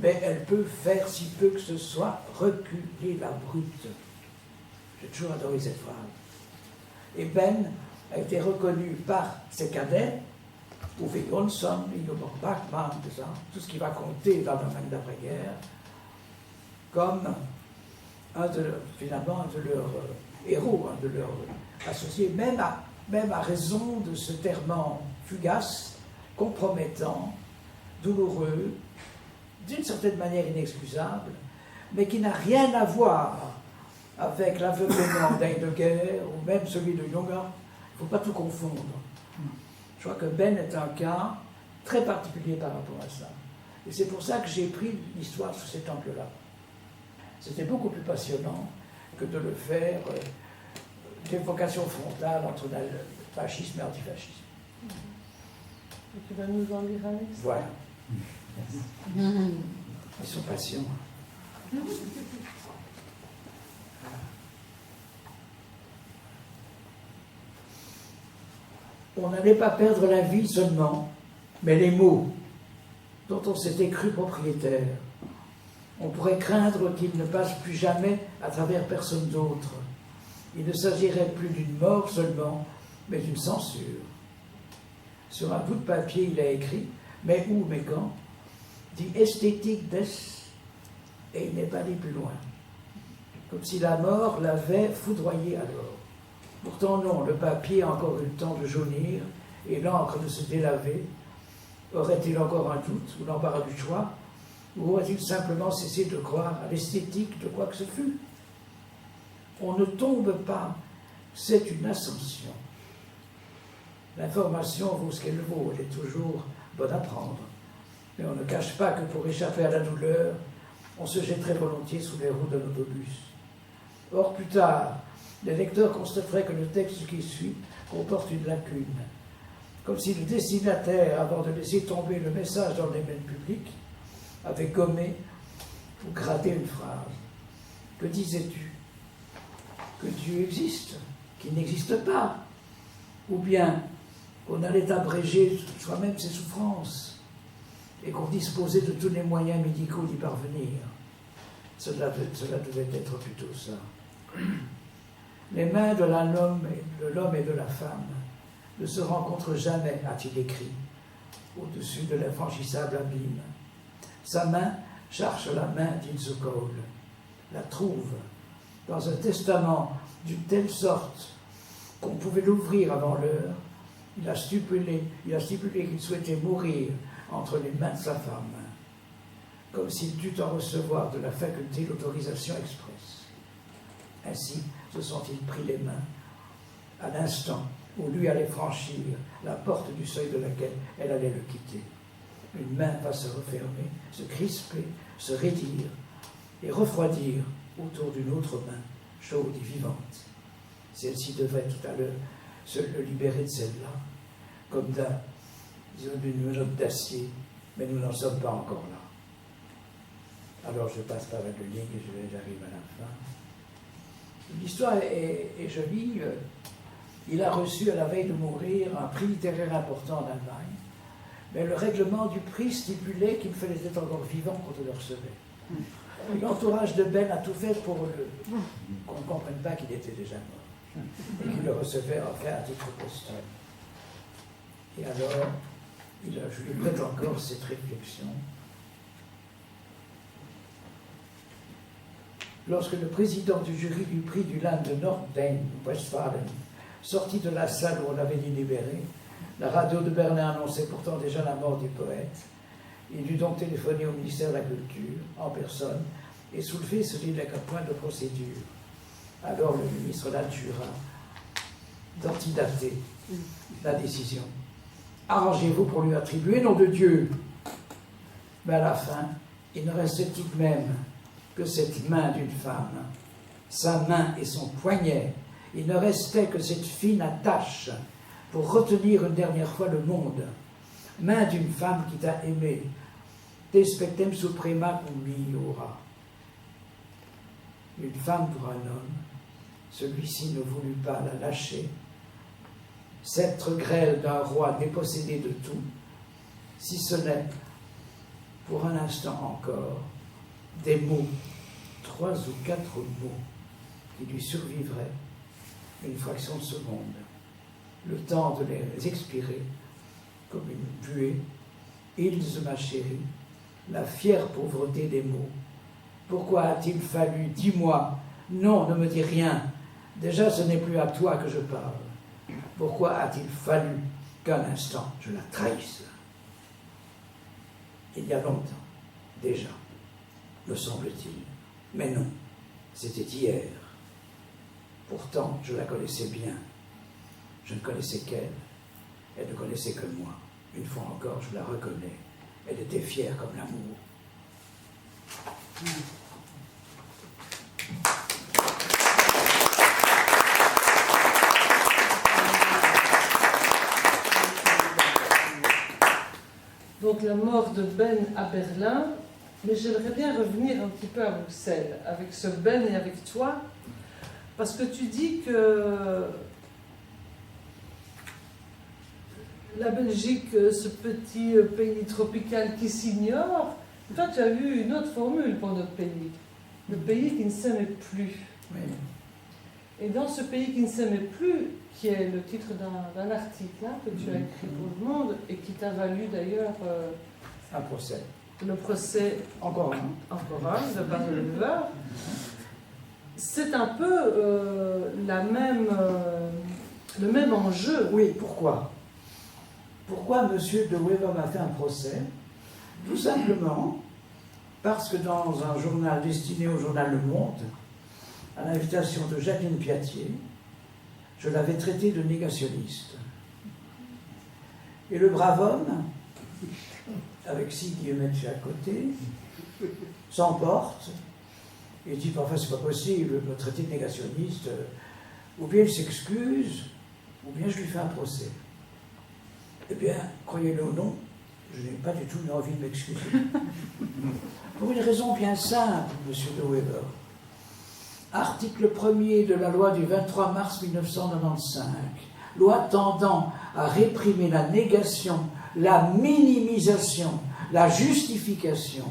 mais elle peut faire, si peu que ce soit, reculer la brute. J'ai toujours adoré cette phrase. Et Ben a été reconnu par ses cadets, Uwe Jonsson, Ingeborg Bachmann, tout ce qui va compter dans le domaine d'après-guerre, comme finalement un de leurs héros, un de leurs associés, même à raison de ce terment fugace, compromettant, douloureux, d'une certaine manière inexcusable, mais qui n'a rien à voir avec l'aveuglement d'Heidegger ou même celui de Jung. Il ne faut pas tout confondre. Je crois que Ben est un cas très particulier par rapport à ça. Et c'est pour ça que j'ai pris l'histoire sous cet angle-là. C'était beaucoup plus passionnant que de le faire d'évocation frontale entre fascisme et antifascisme. Et tu vas nous en lire un extrait. Voilà. Ils sont patients. On n'allait pas perdre la vie seulement, mais les mots dont on s'était cru propriétaire. On pourrait craindre qu'il ne passe plus jamais à travers personne d'autre. Il ne s'agirait plus d'une mort seulement, mais d'une censure. Sur un bout de papier, il a écrit « Mais où, mais quand ?» dit « esthétique des » et il n'est pas allé plus loin. Comme si la mort l'avait foudroyé alors. Pourtant non, le papier a encore eu le temps de jaunir et l'encre de se délaver. Aurait-il encore un doute ou l'embarras du choix? Ou aurait-il simplement cessé de croire à l'esthétique de quoi que ce fût? On ne tombe pas, c'est une ascension. L'information vaut ce qu'elle vaut, elle est toujours bonne à prendre. Mais on ne cache pas que pour échapper à la douleur, on se jetterait volontiers sous les roues d'un autobus. Or, plus tard, les lecteurs constateraient que le texte qui suit comporte une lacune, comme si le destinataire, avant de laisser tomber le message dans le domaine public, avait gommé ou gratté une phrase. Que disais-tu? Que Dieu existe, qu'il n'existe pas, ou bien qu'on allait abréger soi-même ses souffrances et qu'on disposait de tous les moyens médicaux d'y parvenir. Cela devait être plutôt ça. Les mains de l'homme et de la femme ne se rencontrent jamais, a-t-il écrit, au-dessus de l'infranchissable abîme. Sa main cherche la main d'Inzucole, la trouve dans un testament d'une telle sorte qu'on pouvait l'ouvrir avant l'heure. Il a stipulé qu'il souhaitait mourir entre les mains de sa femme, comme s'il dût en recevoir de la faculté l'autorisation expresse. Ainsi se sont-ils pris les mains à l'instant où lui allait franchir la porte du seuil de laquelle elle allait le quitter. Une main va se refermer, se crisper, se raidir et refroidir autour d'une autre main, chaude et vivante. Celle-ci devrait tout à l'heure se le libérer de celle-là, comme d'une menotte d'acier, mais nous n'en sommes pas encore là. Alors je passe par la ligne et j'arrive à la fin. L'histoire est jolie. Il a reçu à la veille de mourir un prix littéraire important en Allemagne, mais le règlement du prix stipulait qu'il fallait être encore vivant quand on le recevait. L'entourage de Ben a tout fait pour qu'on ne comprenne pas qu'il était déjà mort et qu'il le recevait enfin à titre posthume. Et alors, je lui prête encore cette réflexion. Lorsque le président du jury du prix du Land de Nordrhein-Westfalen sortit de la salle où on l'avait délibéré, la radio de Berlin annonçait pourtant déjà la mort du poète. Il dut donc téléphoner au ministère de la Culture, en personne, et soulever ce point de procédure. Alors le ministre la jura d'antidater la décision. Arrangez-vous pour lui attribuer, nom de Dieu. Mais à la fin, il ne restait tout de même que cette main d'une femme, sa main et son poignet. Il ne restait que cette fine attache pour retenir une dernière fois le monde. Main d'une femme qui t'a aimé, te spectem suprema cum miura. Une femme pour un homme, celui-ci ne voulut pas la lâcher. Sceptre grêle d'un roi dépossédé de tout, si ce n'est, pour un instant encore, des mots, 3 ou 4 mots, qui lui survivraient une fraction de seconde, le temps de les expirer comme une buée. Ilse, ma chérie, la fière pauvreté des mots. Pourquoi a-t-il fallu, dis-moi, non, ne me dis rien, déjà ce n'est plus à toi que je parle. Pourquoi a-t-il fallu qu'un instant je la trahisse? Il y a longtemps, déjà, me semble-t-il. Mais non, c'était hier. Pourtant, je la connaissais bien. Je ne connaissais qu'elle. Elle ne connaissait que moi. Une fois encore, je la reconnais. Elle était fière comme l'amour. Donc la mort de Ben à Berlin, mais j'aimerais bien revenir un petit peu à Bruxelles, avec ce Ben et avec toi, parce que tu dis que la Belgique, ce petit pays tropical qui s'ignore, Toi, tu as eu une autre formule pour notre pays. Le pays qui ne s'aimait plus. Oui. Et dans ce pays qui ne s'aimait plus, qui est le titre d'un article hein, que tu as écrit pour Le Monde, et qui t'a valu d'ailleurs un procès. Le procès encore un de Barry Weaver, c'est un peu le même enjeu. Oui, pourquoi? Pourquoi M. de Wever m'a fait un procès? Tout simplement parce que dans un journal destiné au journal Le Monde, à l'invitation de Jacqueline Piatier, je l'avais traité de négationniste. Et le brave homme, avec 6 guillemets à côté, s'emporte et dit parfois c'est pas possible de me traiter de négationniste, ou bien il s'excuse, ou bien je lui fais un procès. Eh bien, croyez-le ou non, je n'ai pas du tout eu envie de m'excuser. Pour une raison bien simple, monsieur de Wever. Article 1er de la loi du 23 mars 1995, loi tendant à réprimer la négation, la minimisation, la justification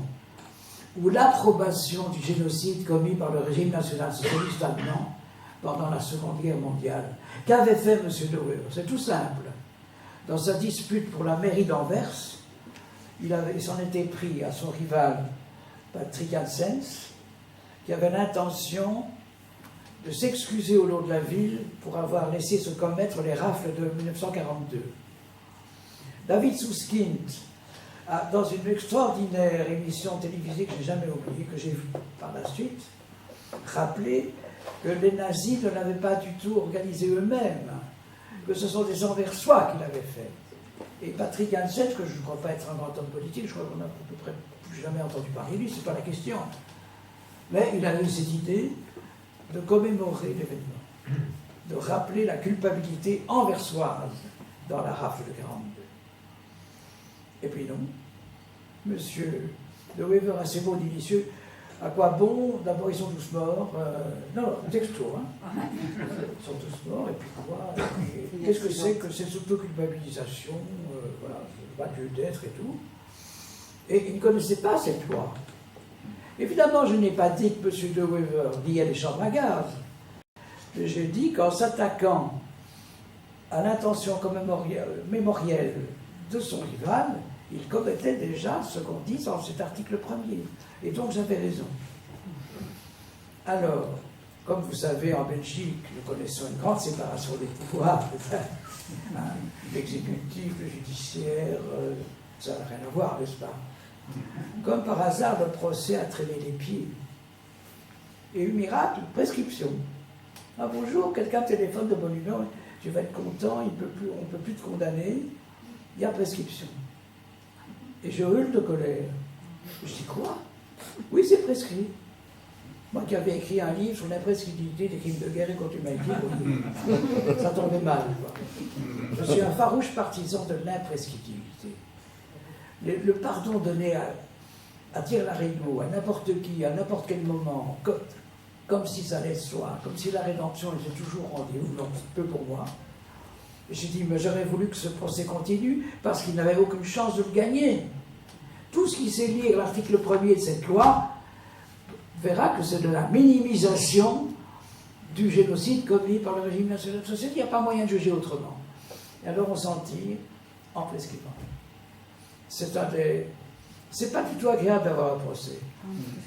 ou l'approbation du génocide commis par le régime national-socialiste allemand pendant la Seconde Guerre mondiale. Qu'avait fait M. de Wever? C'est tout simple. Dans sa dispute pour la mairie d'Anvers, il s'en était pris à son rival Patrick Hansen, qui avait l'intention de s'excuser au nom de la ville pour avoir laissé se commettre les rafles de 1942. David Suskind, dans une extraordinaire émission télévisée que je n'ai jamais oubliée, que j'ai vue par la suite, rappelé que les nazis ne l'avaient pas du tout organisé eux-mêmes, que ce sont des Anversois qui l'avaient fait. Et Patrick Hansen, que je ne crois pas être un grand homme politique, je crois qu'on n'a à peu près plus jamais entendu parler de lui, c'est pas la question. Mais il a eu cette idée de commémorer l'événement, de rappeler la culpabilité anversoise dans la rafle de 42. Et puis non, monsieur de Wever a ces mots délicieux. À quoi bon? D'abord, ils sont tous morts. Non, texto, hein. Ils sont tous morts, et puis quoi? Qu'est-ce que c'est que cette autoculpabilisation? Voilà, pas lieu d'être et tout. Et ils ne connaissaient pas cette loi. Évidemment, je n'ai pas dit que M. de Wever liait les chambres à gaz. J'ai dit qu'en s'attaquant à l'intention mémorielle de son rival, il commettait déjà ce qu'on dit dans cet article 1er. Et donc j'avais raison. Alors, comme vous savez, en Belgique, nous connaissons une grande séparation des pouvoirs. L'exécutif, le judiciaire, ça n'a rien à voir, n'est-ce pas? Comme par hasard, le procès a traîné les pieds. Et miracle, prescription. Ah bonjour, quelqu'un téléphone de bonne humeur, tu vas être content, on ne peut plus te condamner, il y a prescription. Et je hurle de colère. Je dis quoi? Oui, c'est prescrit. Moi qui avais écrit un livre sur l'imprescriptibilité des crimes de guerre et contre l'humanité, ça tombait mal. Quoi. Je suis un farouche partisan de l'imprescriptibilité. Le pardon donné à Tire-Larigot, à n'importe qui, à n'importe quel moment, comme si ça allait de soi, comme si la rédemption était toujours au rendez-vous, donc peu pour moi. J'ai dit, mais j'aurais voulu que ce procès continue, parce qu'il n'avait aucune chance de le gagner. Tout ce qui sait lire l'article 1er de cette loi verra que c'est de la minimisation du génocide commis par le régime national-socialiste. Il n'y a pas moyen de juger autrement. Et alors on s'en tire en prescrivant. C'est pas du tout agréable d'avoir un procès.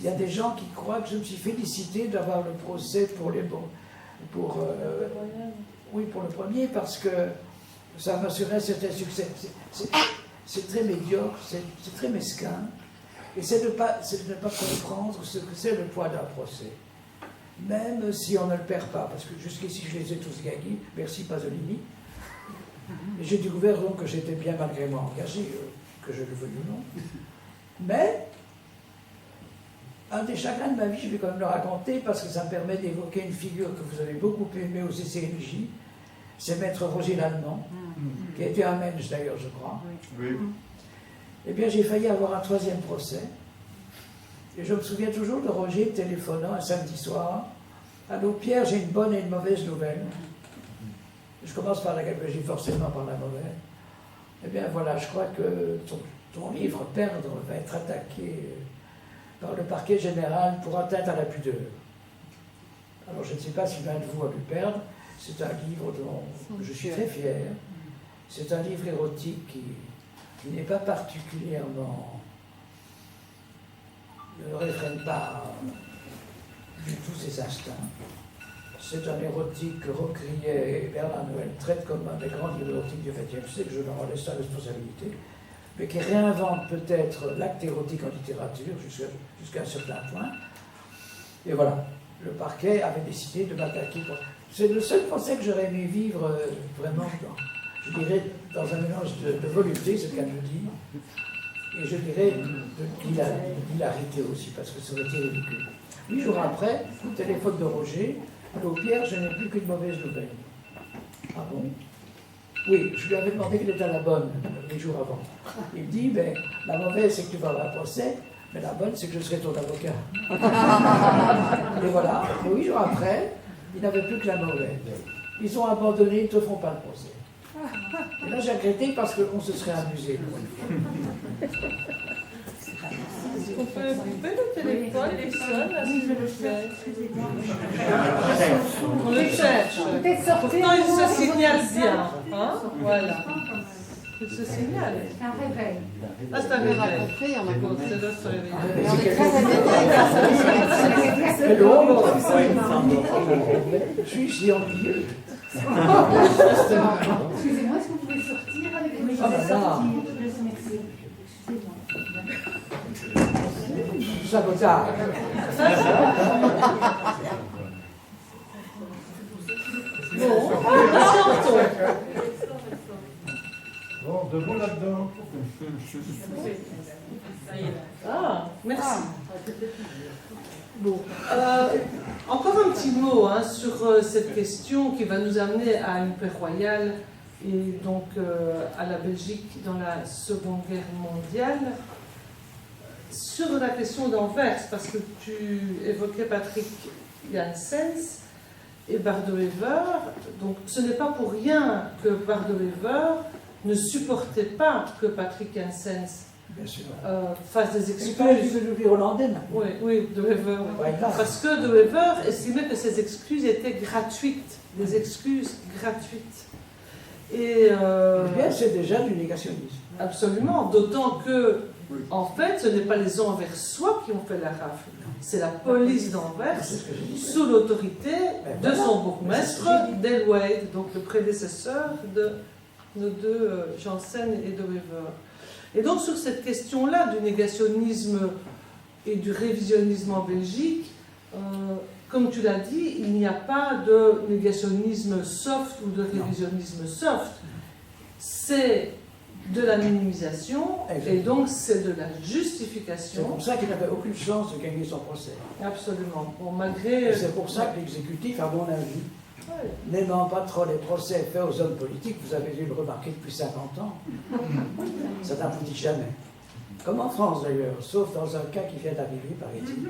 Il y a des gens qui croient que je me suis félicité d'avoir le procès pour les bons. Oui, pour le premier, parce que ça m'assurait un certain succès. C'est très médiocre, c'est très mesquin, et c'est de ne pas comprendre ce que c'est le poids d'un procès. Même si on ne le perd pas, parce que jusqu'ici je les ai tous gagnés, merci Pasolini. Et j'ai découvert donc que j'étais bien malgré moi engagé, que je le veuille ou non. Mais, un des chagrins de ma vie, je vais quand même le raconter, parce que ça me permet d'évoquer une figure que vous avez beaucoup aimée aux CCNJ, c'est Maître Roger Lallemand, qui a été un Mensch d'ailleurs, je crois. Oui. Eh bien, j'ai failli avoir un 3e procès. Et je me souviens toujours de Roger téléphonant un samedi soir. Allô Pierre, j'ai une bonne et une mauvaise nouvelle. Je commence par laquelle j'ai forcément par la mauvaise. Eh bien voilà, je crois que ton livre Perdre va être attaqué par le parquet général pour atteinte à la pudeur. Alors je ne sais pas si l'un de vous a lu Perdre, c'est un livre dont je suis très fier. C'est un livre érotique qui n'est pas particulièrement, ne réfrène pas du tout ses instincts. C'est un érotique que Rocrier et Bernard Noël traitent comme un des grands livres érotiques du XXe siècle, je leur en laisse la responsabilité, mais qui réinvente peut-être l'acte érotique en littérature jusqu'à un certain point. Et voilà, le parquet avait décidé de m'attaquer. C'est le seul procès que j'aurais aimé vivre vraiment, je dirais, dans un mélange de volupté, c'est le cas de le dire, et je dirais d'hilarité aussi, parce que ça aurait été ridicule. 8 jours après, coup de téléphone de Roger. Allô Pierre, je n'ai plus qu'une mauvaise nouvelle. Ah bon? Oui, je lui avais demandé quelle était la bonne 8 jours avant. Il me dit, ben, la mauvaise c'est que tu vas avoir un procès, mais la bonne c'est que je serai ton avocat. Et voilà, et 8 jours après, il n'avait plus que la mauvaise. Ils ont abandonné, ils ne te feront pas le procès. Et là j'ai regretté parce qu'on se serait amusé. On peut couper le téléphone, il sonne, là, s'il vous plaît. On le cherche. Pourtant, il se signale bien. Hein? Voilà. Il se signale. C'est un réveil. Ah, c'est un réveil. Compris, on a compris. C'est là, se réveiller. Je suis ici en milieu. Excusez-moi, est-ce que vous pouvez sortir avec les Sabotage. Bon, attention. Bon, debout là-dedans. Ah, merci. Bon, encore un petit mot sur cette question qui va nous amener à une paix royale et donc à la Belgique dans la Seconde Guerre mondiale. Sur la question d'Anvers, parce que tu évoquais Patrick Janssens et Bardo-Wever, donc ce n'est pas pour rien que Bardo-Wever ne supportait pas que Patrick Janssens fasse des excuses. C'est pas du hollandais maintenant. Oui, de Wever. Ouais, parce que de Wever estimait que ces excuses étaient gratuites, des excuses gratuites. Et bien, c'est déjà du négationnisme. Absolument, d'autant que en fait, ce n'est pas les Anversois qui ont fait la rafle, c'est la police d'Anvers, sous l'autorité de son bourgmestre, Del Wade, donc le prédécesseur de nos deux Janssen et de Wever. Et donc, sur cette question-là du négationnisme et du révisionnisme en Belgique, comme tu l'as dit, il n'y a pas de négationnisme soft ou de révisionnisme soft. C'est de la minimisation, et donc c'est de la justification. C'est pour ça qu'il n'avait aucune chance de gagner son procès. Absolument. Bon, malgré... C'est pour ça que l'exécutif, à mon avis, n'aimant pas trop les procès faits aux hommes politiques, vous avez dû le remarquer depuis 50 ans, ça n'aboutit jamais. Comme en France d'ailleurs, sauf dans un cas qui vient d'arriver, paraît-il.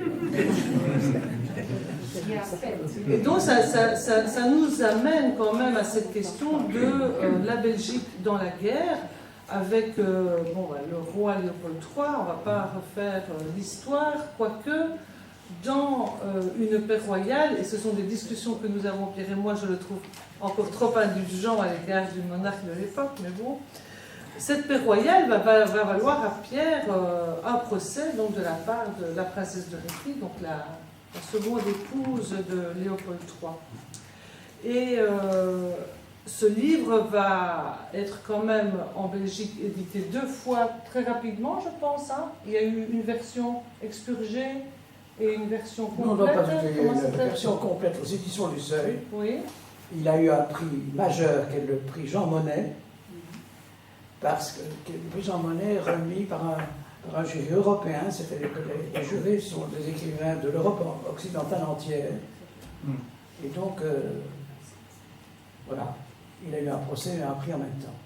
Et donc ça nous amène quand même à cette question de la Belgique dans la guerre, avec le roi Léopold III. On ne va pas refaire l'histoire, quoique dans une paix royale, et ce sont des discussions que nous avons, Pierre et moi, je le trouve encore trop indulgent à l'égard du monarque de l'époque, mais bon, cette paix royale va valoir à Pierre un procès donc, de la part de la princesse de Réthy, donc la seconde épouse de Léopold III. Et ce livre va être quand même en Belgique édité 2 fois très rapidement, je pense. Il y a eu une version expurgée et une version complète. Non, pas du tout. Il y a eu une version complète aux éditions du Seuil. Oui. Il a eu un prix majeur, qui est le prix Jean Monnet, parce que le prix Jean Monnet remis par un jury européen. C'était les jurés sont des écrivains de l'Europe occidentale entière. Et donc, voilà. Il a eu un procès et un prix en même temps.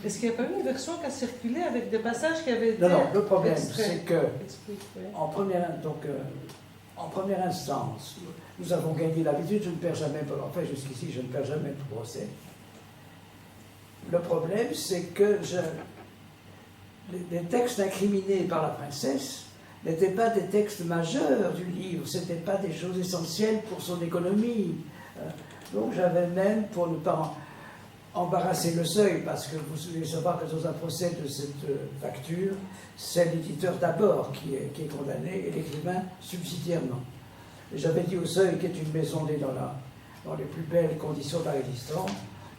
Est-ce qu'il n'y a pas eu une version qui a circulé avec des passages qui avaient été... Non, le problème, c'est que, oui. en première instance, nous avons gagné l'habitude, je ne perds jamais, enfin jusqu'ici, je ne perds jamais de procès. Le problème, c'est que les textes incriminés par la princesse n'étaient pas des textes majeurs du livre, ce n'étaient pas des choses essentielles pour son économie. Donc j'avais même, pour ne pas embarrasser le seuil, parce que vous devez savoir que dans un procès de cette facture, c'est l'éditeur d'abord qui est condamné et l'écrivain subsidiairement. Et j'avais dit au seuil, qui est une maison née dans les plus belles conditions de la résistance,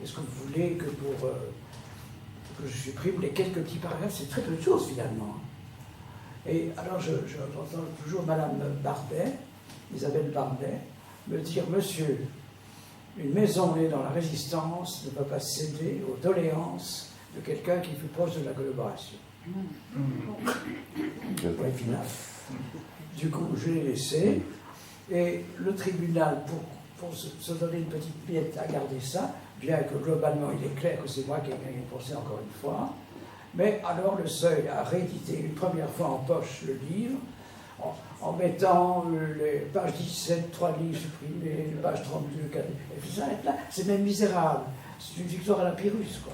est-ce que vous voulez que que je supprime les quelques petits paragraphes? C'est très peu de choses finalement. Et alors j'entends toujours Madame Barbet, Isabelle Barbet, me dire, monsieur, une maison née dans la résistance ne va pas céder aux doléances de quelqu'un qui fut proche de la collaboration. Ouais, final. Du coup, je l'ai laissé, et le tribunal, pour se donner une petite pièce à garder ça, bien que globalement il est clair que c'est moi qui ai gagné le procès encore une fois, mais alors le seuil a réédité une première fois en poche le livre, en mettant les pages 17, 3 livres supprimés, les pages 32, 4, et puis ça là, c'est même misérable. C'est une victoire à la Pyrrhus, quoi.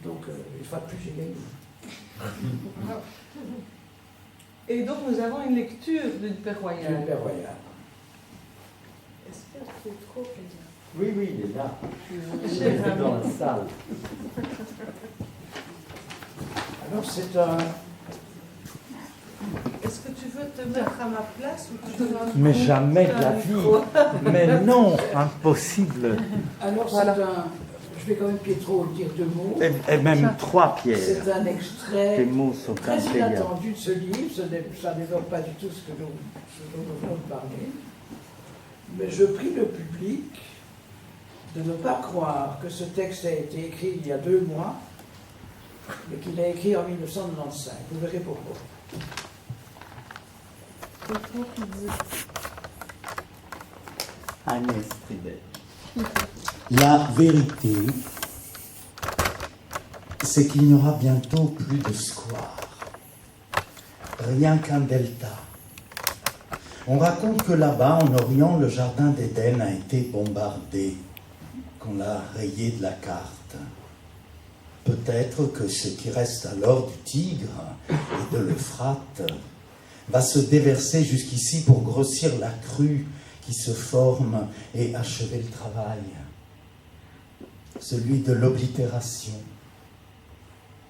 Donc, une fois de plus, j'ai gagné. Et donc, nous avons une lecture du Père Royal. Du Père Royal. Est-ce que tu es trop plaisir? Oui, oui, il est là. Il Cher est ami. dans la salle. Alors, c'est un... Est-ce que tu veux te mettre à ma place ou tu veux Mais jamais de la vie. Mais non, impossible. Alors, Voilà. c'est un... Je vais quand même, Pietro, dire 2 mots. Et même 3 pierres. C'est un extrait Tes mots sont très impeyables. inattendu de ce livre. Ça n'évoque pas du tout ce dont nous venons de parler. Mais je prie le public de ne pas croire que ce texte a été écrit il y a 2 mois, mais qu'il a écrit en 1995. Vous verrez pourquoi. Agnès Tribet. La vérité, c'est qu'il n'y aura bientôt plus de square, rien qu'un delta. On raconte que là-bas, en Orient, le jardin d'Éden a été bombardé, qu'on l'a rayé de la carte. Peut-être que ce qui reste alors du Tigre et de l'Euphrate va se déverser jusqu'ici pour grossir la crue qui se forme et achever le travail. Celui de l'oblitération.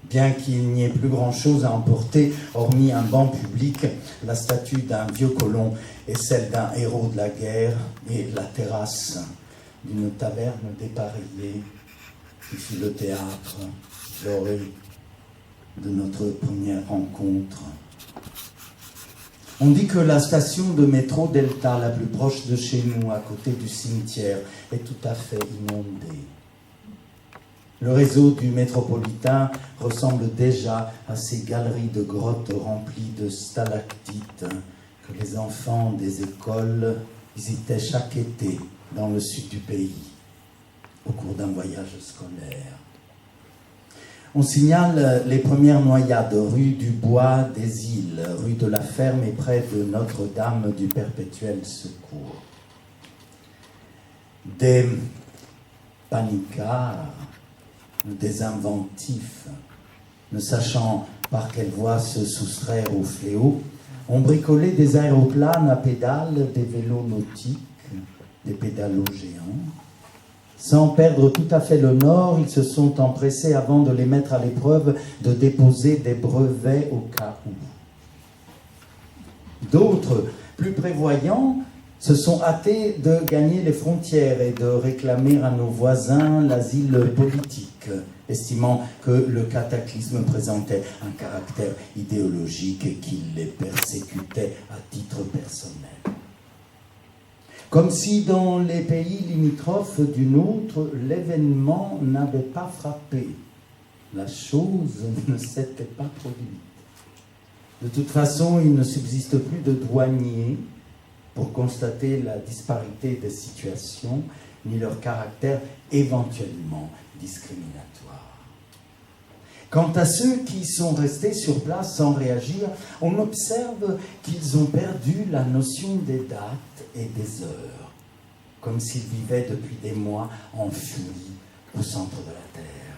Bien qu'il n'y ait plus grand-chose à emporter, hormis un banc public, la statue d'un vieux colon et celle d'un héros de la guerre et la terrasse d'une taverne dépareillée qui fut le théâtre doré de notre première rencontre. On dit que la station de métro Delta, la plus proche de chez nous, à côté du cimetière, est tout à fait inondée. Le réseau du métropolitain ressemble déjà à ces galeries de grottes remplies de stalactites que les enfants des écoles visitaient chaque été dans le sud du pays, au cours d'un voyage scolaire. On signale les premières noyades rue du Bois des Îles, rue de la Ferme et près de Notre-Dame du Perpétuel Secours. Des panicards, des inventifs, ne sachant par quelle voie se soustraire au fléau, ont bricolé des aéroplanes à pédales, des vélos nautiques, des pédalos géants. Sans perdre tout à fait le nord, ils se sont empressés, avant de les mettre à l'épreuve, de déposer des brevets au cas où. D'autres, plus prévoyants, se sont hâtés de gagner les frontières et de réclamer à nos voisins l'asile politique, estimant que le cataclysme présentait un caractère idéologique et qu'il les persécutait à titre personnel. Comme si dans les pays limitrophes du nôtre, l'événement n'avait pas frappé. La chose ne s'était pas produite. De toute façon, il ne subsiste plus de douaniers pour constater la disparité des situations, ni leur caractère éventuellement discriminatoire. Quant à ceux qui sont restés sur place sans réagir, on observe qu'ils ont perdu la notion des dates et des heures, comme s'ils vivaient depuis des mois enfuis au centre de la Terre.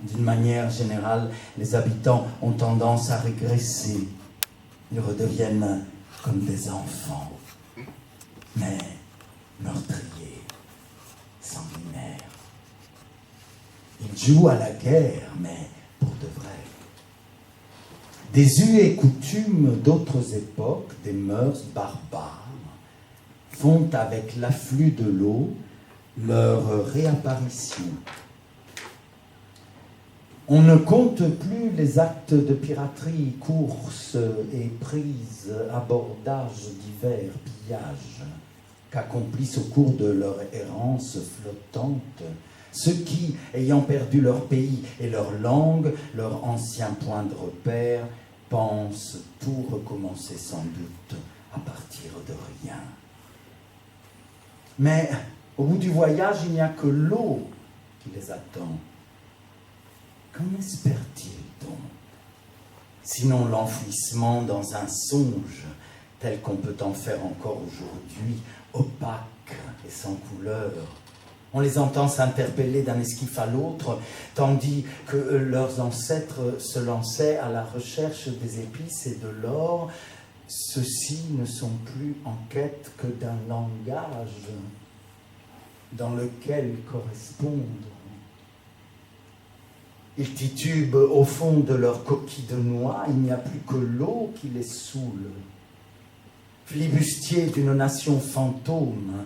D'une manière générale, les habitants ont tendance à régresser. Ils redeviennent comme des enfants, mais meurtriers, sanguinaires. Ils jouent à la guerre, mais pour de vrai. Des us et coutumes d'autres époques, des mœurs barbares, font avec l'afflux de l'eau leur réapparition. On ne compte plus les actes de piraterie, courses et prises, abordages divers, pillages, qu'accomplissent au cours de leur errance flottante ceux qui, ayant perdu leur pays et leur langue, leur ancien point de repère, pensent tout recommencer sans doute à partir de rien. Mais au bout du voyage, il n'y a que l'eau qui les attend. Qu'en espèrent-ils donc? Sinon l'enfouissement dans un songe, tel qu'on peut en faire encore aujourd'hui, opaque et sans couleur. On les entend s'interpeller d'un esquif à l'autre, tandis que leurs ancêtres se lançaient à la recherche des épices et de l'or. Ceux-ci ne sont plus en quête que d'un langage dans lequel correspondent. Ils titubent au fond de leur coquille de noix, il n'y a plus que l'eau qui les saoule. Flibustiers d'une nation fantôme,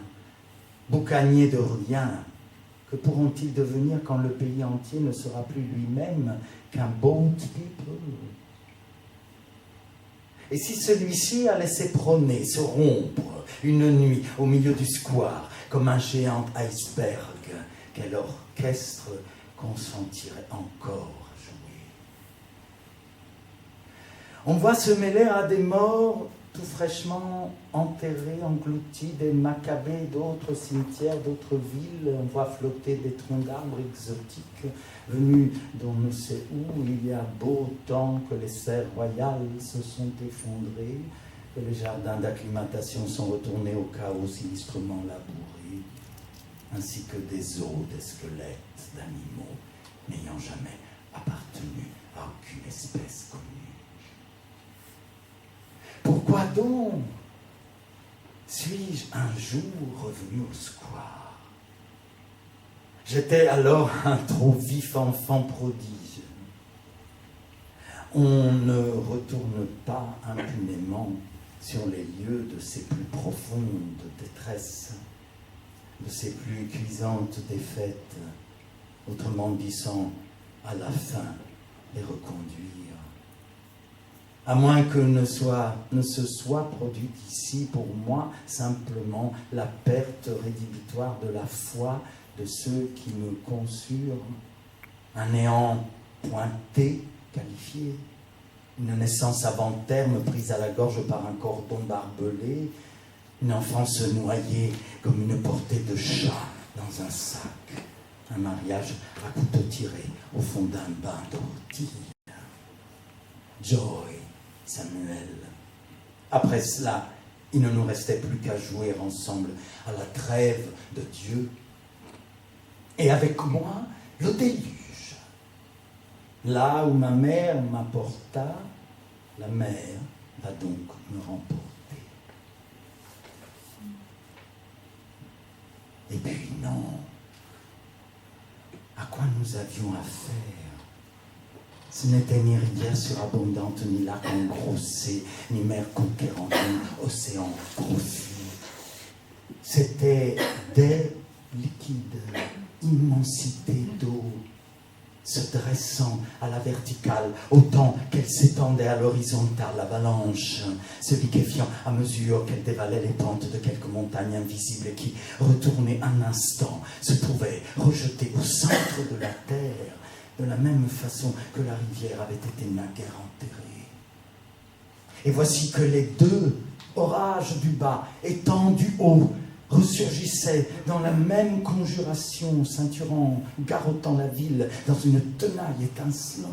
boucaniers de rien, que pourront-ils devenir quand le pays entier ne sera plus lui-même qu'un boat people? Et si celui-ci allait s'éperonner, se rompre une nuit au milieu du square, comme un géant iceberg, quel orchestre consentirait encore jouer? On voit se mêler à des morts tout fraîchement enterrés, engloutis, des macabées d'autres cimetières, d'autres villes. On voit flotter des troncs d'arbres exotiques venus d'on ne sait où. Il y a beau temps que les serres royales se sont effondrées, que les jardins d'acclimatation sont retournés au chaos sinistrement labourés, ainsi que des os, des squelettes d'animaux n'ayant jamais appartenu à aucune espèce connue. Pourquoi donc suis-je un jour revenu au square? J'étais alors un trop vif enfant prodige. On ne retourne pas impunément sur les lieux de ses plus profondes détresses, de ses plus cuisantes défaites, autrement dit sans, à la fin, les reconduire. À moins que ne se soit produite ici, pour moi, simplement la perte rédhibitoire de la foi de ceux qui me conçurent, un néant pointé, qualifié, une naissance avant terme prise à la gorge par un cordon barbelé, une enfance noyée comme une portée de chat dans un sac, un mariage à couteau tiré au fond d'un bain d'ortie. Joy, Samuel. Après cela, il ne nous restait plus qu'à jouer ensemble à la trêve de Dieu. Et avec moi, le déluge. Là où ma mère m'apporta, la mer va donc me remporter. Et puis non. À quoi nous avions affaire? Ce n'était ni rivière surabondante, ni lac engrossé, ni mer conquérante, ni océan profus. C'était des liquides, immensité d'eau, se dressant à la verticale, autant qu'elle s'étendait à l'horizontale, l'avalanche, se liquéfiant à mesure qu'elle dévalait les pentes de quelques montagnes invisibles et qui, retournées un instant, se trouvaient rejetées au centre de la terre, de la même façon que la rivière avait été naguère enterrée. Et voici que les deux orages du bas, étant du haut, ressurgissaient dans la même conjuration, ceinturant, garrottant la ville dans une tenaille étincelante.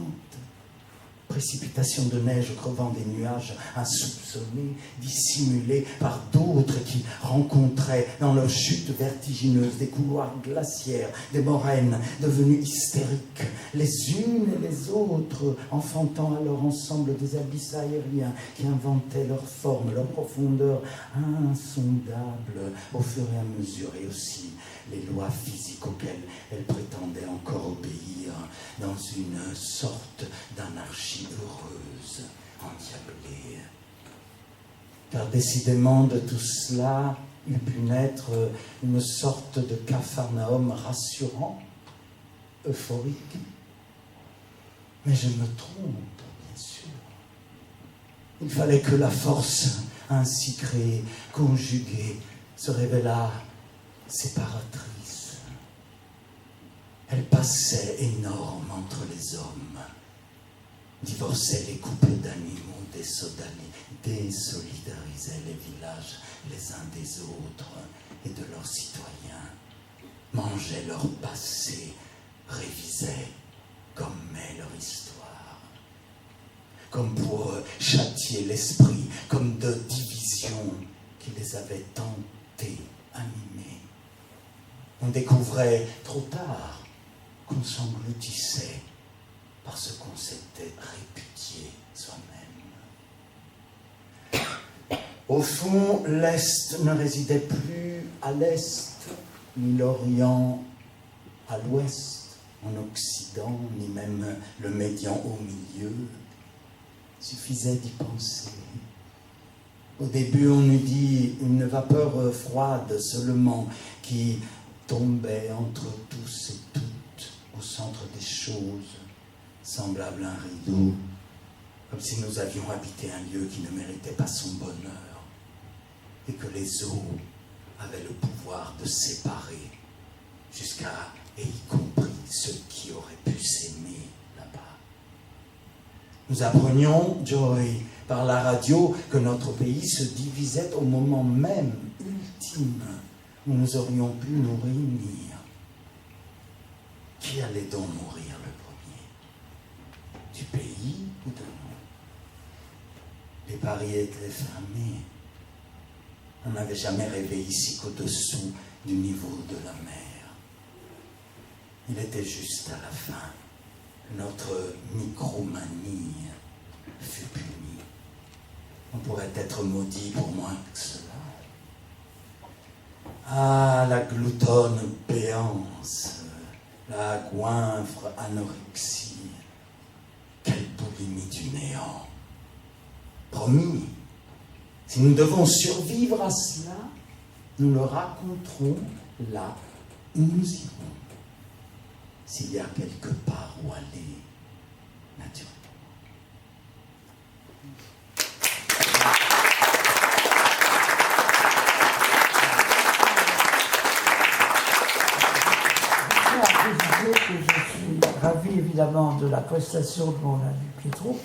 Précipitations de neige crevant des nuages insoupçonnés, dissimulés par d'autres qui rencontraient dans leurs chutes vertigineuses des couloirs glaciaires, des moraines devenues hystériques, les unes et les autres, enfantant alors ensemble des abysses aériens qui inventaient leur forme, leur profondeur insondable au fur et à mesure, et aussi les lois physiques auxquelles elles prétendaient encore obéir dans une sorte d'anarchie heureuse, endiablée. Car décidément de tout cela eût pu naître une sorte de Capharnaüm rassurant, euphorique. Mais je me trompe, bien sûr. Il fallait que la force ainsi créée, conjuguée, se révélât séparatrice. Elle passait énorme entre les hommes, divorçait les couples d'animaux, désolidarisait les villages les uns des autres et de leurs citoyens, mangeait leur passé, révisait comme mais leur histoire, comme pour châtier l'esprit, comme de divisions qui les avaient tentés, animés. On découvrait trop tard qu'on s'engloutissait parce qu'on s'était répudié soi-même. Au fond, l'Est ne résidait plus à l'Est, ni l'Orient à l'Ouest, en Occident, ni même le Médian au milieu. Suffisait d'y penser. Au début, on eût dit une vapeur froide seulement qui tombait entre tous et toutes au centre des choses, semblable à un rideau, comme si nous avions habité un lieu qui ne méritait pas son bonheur et que les eaux avaient le pouvoir de séparer jusqu'à et y compris ceux qui auraient pu s'aimer là-bas. Nous apprenions, Joy, par la radio, que notre pays se divisait au moment même ultime où nous aurions pu nous réunir. Qui allait donc mourir le premier? Du pays ou de nous? Les paris étaient fermés. On n'avait jamais rêvé ici qu'au-dessous du niveau de la mer. Il était juste à la fin que notre micromanie fut punie. On pourrait être maudit pour moins que cela. Ah, la gloutonne béance, la goinfre anorexie, quelle boulimie du néant. Promis, si nous devons survivre à cela, nous le raconterons là où nous irons. S'il y a quelque part où aller, naturellement. Que je suis ravi évidemment de la prestation de mon ami Pietro,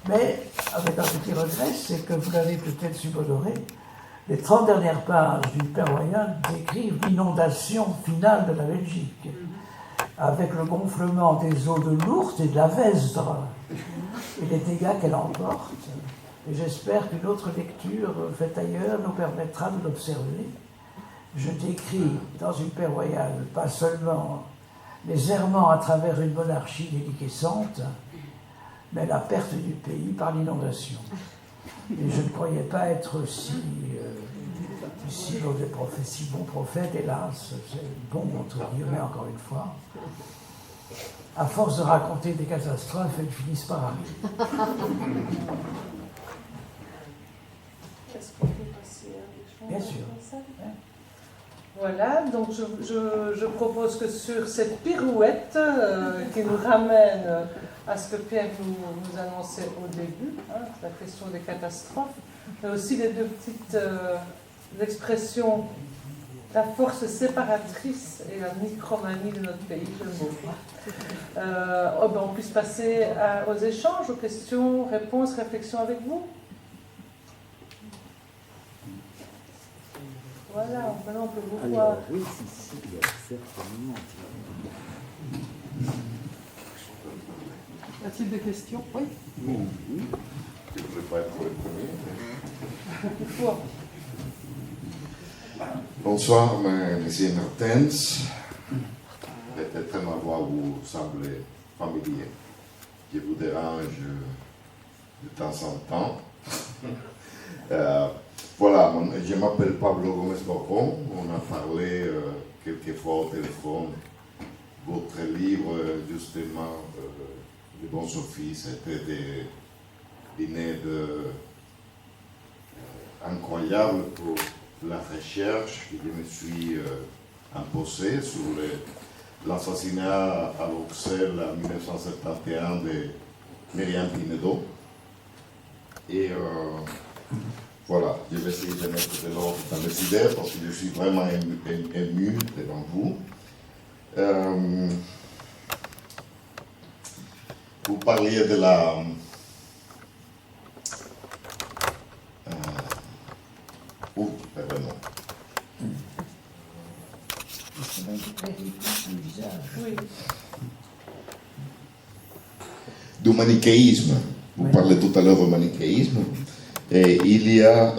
mais avec un petit regret, c'est que vous l'avez peut-être subodoré, les 30 dernières pages du Père Royal décrivent l'inondation finale de la Belgique, avec le gonflement des eaux de l'Ourthe et de la Vesdre, et les dégâts qu'elle emporte. Et j'espère qu'une autre lecture faite ailleurs nous permettra de l'observer. Je décris dans une paix royale pas seulement les errements à travers une monarchie déliquescente, mais la perte du pays par l'inondation. Et je ne croyais pas être si bon prophète, hélas, c'est bon entre guillemets encore une fois. À force de raconter des catastrophes, elles finissent par arriver. Est-ce qu'on peut passer à des choses? Bien sûr. Voilà, donc je propose que sur cette pirouette qui nous ramène à ce que Pierre nous annonçait au début, la question des catastrophes, mais aussi les deux petites expressions, la force séparatrice et la micromanie de notre pays, je le vois. On puisse passer aux échanges, aux questions, réponses, réflexions avec vous. Voilà, maintenant on peut vous voir. Oui, si, certainement. Y a-t-il des questions? Oui. Je ne voudrais pas être le premier. Pourquoi? Bonsoir, Monsieur Mertens. Peut-être ma voix vous semble familière. Je vous dérange de temps en temps. Voilà, je m'appelle Pablo Gómez-Borbón. On a parlé quelques fois au téléphone. Votre livre, justement, de Bon Sophie, c'était une aide incroyable pour la recherche que je me suis imposée sur l'assassinat à Bruxelles en 1971 de Myriam Pinedo. Et voilà, je vais essayer de mettre de l'ordre dans les idées parce que je suis vraiment ému devant vous. Vous parliez de la du manichéisme. Vous parlez tout à l'heure du manichéisme. Et il y a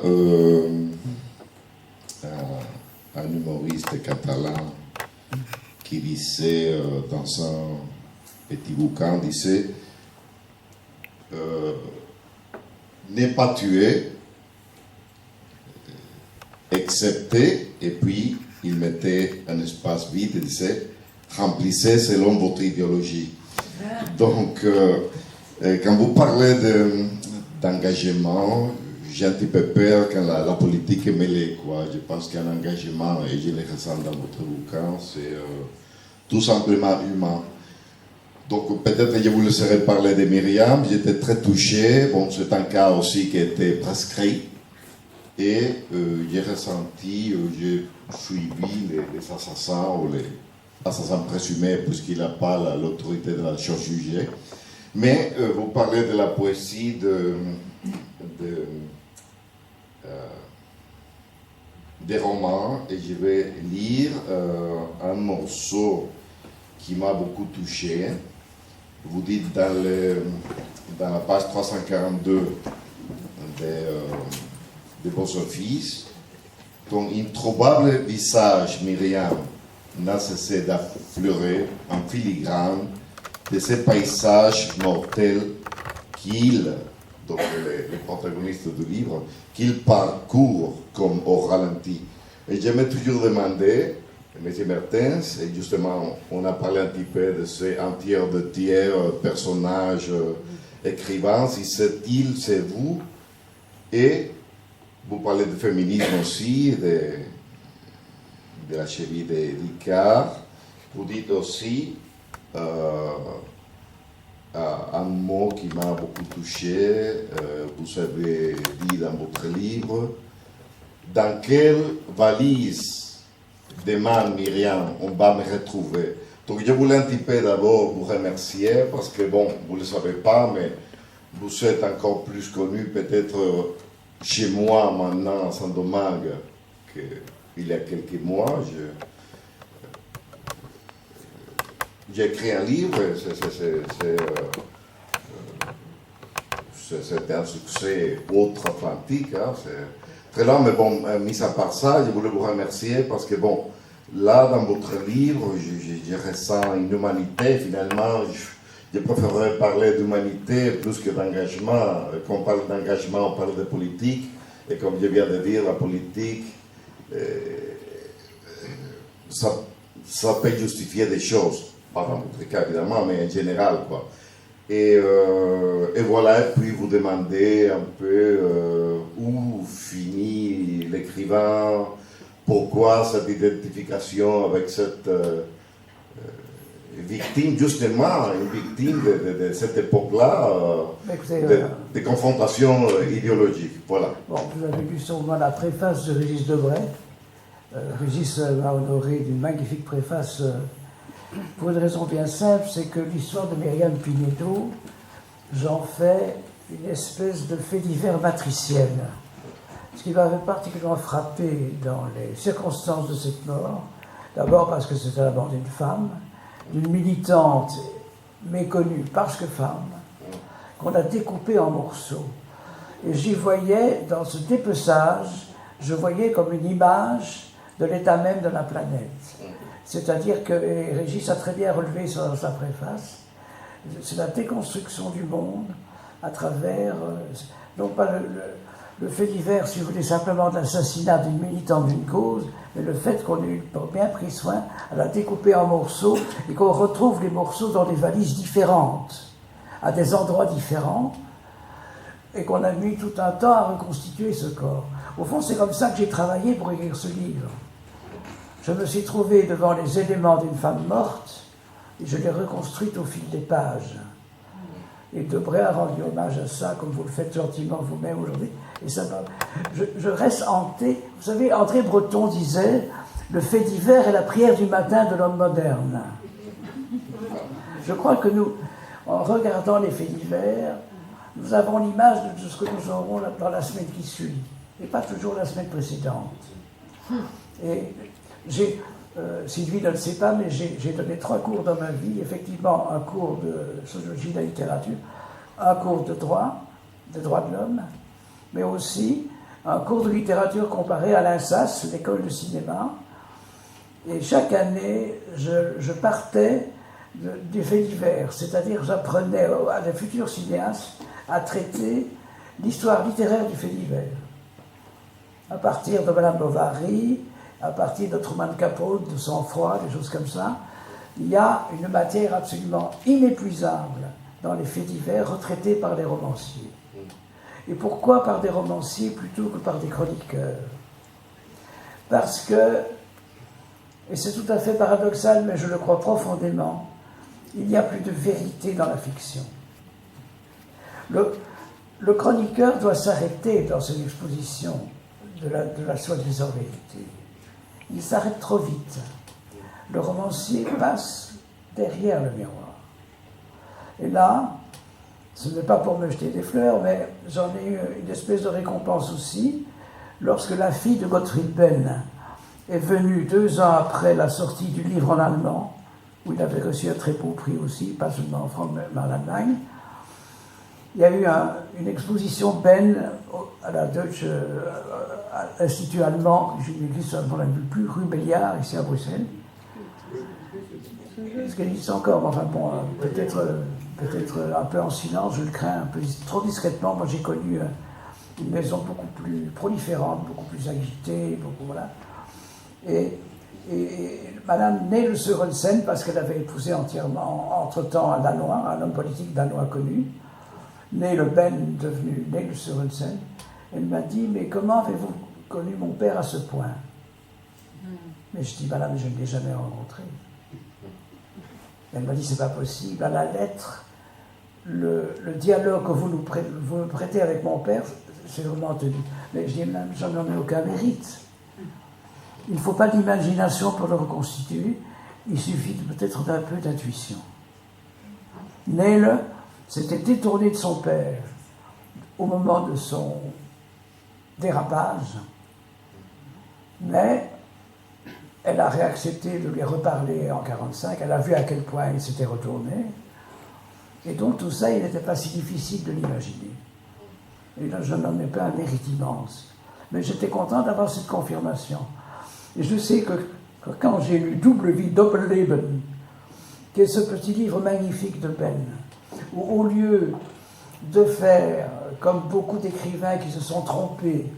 un humoriste catalan qui disait dans un petit bouquin, disait ne pas tuer, accepter, et puis il mettait un espace vide et disait remplissez selon votre idéologie. Donc, quand vous parlez d'engagement, j'ai un petit peu peur quand la politique est mêlée, quoi. Je pense qu'un engagement, et je le ressens dans votre bouquin, c'est tout simplement humain. Donc peut-être que je vous laisserai parler de Myriam. J'étais très touché. Bon, c'est un cas aussi qui a été prescrit. Et j'ai ressenti, j'ai suivi les assassins ou les assassins présumés, puisqu'il n'a pas l'autorité de la chose jugée. Mais vous parlez de la poésie des romans, et je vais lire un morceau qui m'a beaucoup touché. Vous dites dans la page 342 de vos offices, ton introuvable visage, Myriam, n'a cessé d'affleurer en filigrane de ces paysages mortels qu'il, donc les protagonistes du livre, qu'il parcourt comme au ralenti. Et je m'ai toujours demandé, M. Mertens, et justement on a parlé un petit peu de ces un tiers de tiers personnages écrivains, si c'est vous, et vous parlez de féminisme aussi, de la cheville d'Icare, vous dites aussi un mot qui m'a beaucoup touché, vous avez dit dans votre livre, dans quelle valise demain, Myriam, on va me retrouver. Donc je voulais un petit peu d'abord vous remercier parce que, bon, vous ne le savez pas, mais vous êtes encore plus connu peut-être chez moi maintenant à Saint-Domingue qu'il y a quelques mois. J'ai écrit un livre, c'était un succès outre-Atlantique, hein, c'est très long, mais bon, mis à part ça, je voulais vous remercier parce que, bon, là, dans votre livre, je ressens une humanité, finalement, je préférerais parler d'humanité plus que d'engagement. Quand on parle d'engagement, on parle de politique, et comme je viens de dire, la politique, ça peut justifier des choses, pas dans votre cas évidemment, mais en général, quoi. Et voilà, et puis vous demandez un peu où finit l'écrivain, pourquoi cette identification avec cette victime, justement, une victime de cette époque-là, de confrontation idéologique. Voilà. Bon, vous avez lu sûrement la préface de Régis Debray. Régis m'a honoré d'une magnifique préface. Pour une raison bien simple, c'est que l'histoire de Myriam Pinedo, j'en fais une espèce de fait divers matriciel. Ce qui m'avait particulièrement frappé dans les circonstances de cette mort, d'abord parce que c'était la mort d'une femme, d'une militante méconnue parce que femme, qu'on a découpée en morceaux. Et j'y voyais, dans ce dépeçage, je voyais comme une image de l'état même de la planète. C'est-à-dire que, et Régis a très bien relevé ça dans sa préface, c'est la déconstruction du monde à travers, non pas le fait divers, si vous voulez, simplement de l'assassinat d'une militante d'une cause, mais le fait qu'on ait bien pris soin à la découper en morceaux et qu'on retrouve les morceaux dans des valises différentes, à des endroits différents, et qu'on a mis tout un temps à reconstituer ce corps. Au fond, c'est comme ça que j'ai travaillé pour écrire ce livre. Je me suis trouvé devant les éléments d'une femme morte, et je l'ai reconstruite au fil des pages. Et Debré a rendu hommage à ça, comme vous le faites gentiment vous-même aujourd'hui. Et ça, je reste hanté. Vous savez, André Breton disait « Le fait divers est la prière du matin de l'homme moderne ». Je crois que nous, en regardant les faits divers, nous avons l'image de ce que nous aurons dans la semaine qui suit, et pas toujours la semaine précédente. Et j'ai... Sylvie ne le sait pas, mais j'ai donné 3 cours dans ma vie. Effectivement, un cours de sociologie de la littérature, un cours de droit de l'homme, mais aussi un cours de littérature comparée à l'INSAS, l'école de cinéma. Et chaque année, je partais des faits divers, c'est-à-dire j'apprenais à des futurs cinéastes à traiter l'histoire littéraire du fait divers. À partir de Madame Bovary, à partir de Truman Capote, de Sang-Froid, des choses comme ça, il y a une matière absolument inépuisable dans les faits divers retraités par les romanciers. Et pourquoi par des romanciers plutôt que par des chroniqueurs? Parce que, et c'est tout à fait paradoxal, mais je le crois profondément, il n'y a plus de vérité dans la fiction. Le chroniqueur doit s'arrêter dans son exposition de la soi-disant vérité. Il s'arrête trop vite. Le romancier passe derrière le miroir. Et là, ce n'est pas pour me jeter des fleurs, mais j'en ai eu une espèce de récompense aussi, lorsque la fille de Gottfried Benn est venue 2 ans après la sortie du livre en allemand, où il avait reçu un très beau prix aussi, pas seulement en France, mais en Allemagne. Il y a eu une exposition Benn à la Deutsche Institut allemand, une église on l'a vu plus, rue Béliard, ici à Bruxelles. Est-ce qu'elle existe encore? Enfin bon, peut-être un peu en silence, je le crains, un peu trop discrètement. Moi j'ai connu une maison beaucoup plus proliférante, beaucoup plus agitée, beaucoup voilà. Et Madame Nele Sørensen, parce qu'elle avait épousé entièrement, entre-temps un Danois, un homme politique danois connu, né le Ben devenu Nele Sørensen, elle m'a dit, mais comment avez-vous connu mon père à ce point? Mais je dis, madame, je ne l'ai jamais rencontré. Elle m'a dit, c'est pas possible, à la lettre, le dialogue que vous me prêtez avec mon père, c'est vraiment tenu. Mais je dis, madame, j'en ai aucun mérite. Il ne faut pas d'imagination pour le reconstituer, il suffit peut-être d'un peu d'intuition. Nele s'était détourné de son père au moment de son dérapage, mais elle a réaccepté de lui reparler en 1945, elle a vu à quel point il s'était retourné, et donc tout ça, il n'était pas si difficile de l'imaginer. Et là, je n'en ai pas un mérite immense, mais j'étais content d'avoir cette confirmation. Et je sais que quand j'ai lu Double vie, Doppelleben, qui est ce petit livre magnifique de Ben, où au lieu de faire, comme beaucoup d'écrivains qui se sont trompés,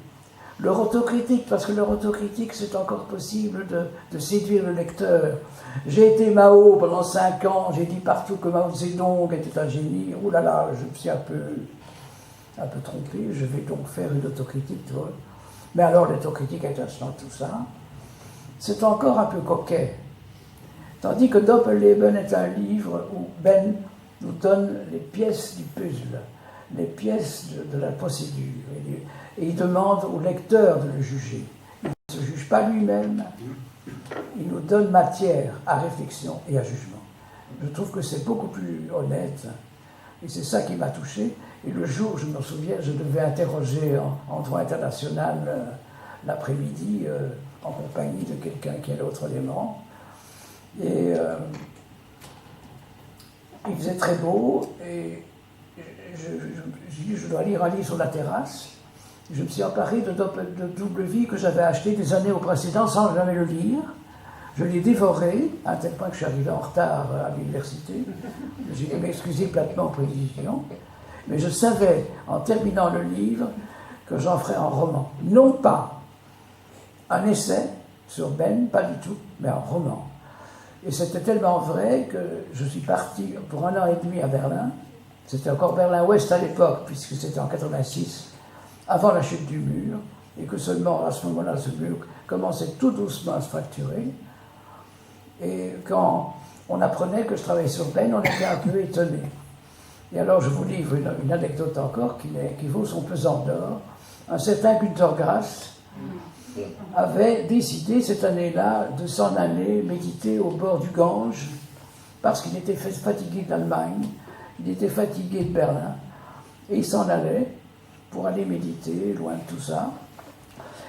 leur autocritique, parce que leur autocritique, c'est encore possible de séduire le lecteur. J'ai été Mao pendant 5 ans, j'ai dit partout que Mao Zedong était un génie. Ouh là là, je me suis un peu trompé, je vais donc faire une autocritique. Tu vois. Mais alors, l'autocritique intéressante, tout ça, c'est encore un peu coquet. Tandis que Doppelleben est un livre où Ben nous donne les pièces du puzzle, les pièces de la procédure. Et il demande au lecteur de le juger. Il ne se juge pas lui-même, il nous donne matière à réflexion et à jugement. Je trouve que c'est beaucoup plus honnête, et c'est ça qui m'a touché. Et le jour, je me souviens, je devais interroger en droit international l'après-midi, en compagnie de quelqu'un qui est l'autre élément. Et Il faisait très beau et je dois lire un livre sur la terrasse. Je me suis emparé de Double Vie que j'avais acheté des années au précédent sans jamais le lire. Je l'ai dévoré, à tel point que je suis arrivé en retard à l'université. J'ai dû m'excuser platement pour l'édition. Mais je savais, en terminant le livre, que j'en ferais un roman. Non pas un essai sur Ben, pas du tout, mais un roman. Et c'était tellement vrai que je suis parti pour 1 an et demi à Berlin. C'était encore Berlin-Ouest à l'époque, puisque c'était en 86, avant la chute du mur, et que seulement à ce moment-là, ce mur commençait tout doucement à se fracturer. Et quand on apprenait que je travaillais sur Ben, on était un peu étonnés. Et alors je vous livre une anecdote encore qui vaut son pesant d'or. Un certain Günter Grass avait décidé cette année-là de s'en aller méditer au bord du Gange parce qu'il était fatigué d'Allemagne, il était fatigué de Berlin, et il s'en allait pour aller méditer loin de tout ça.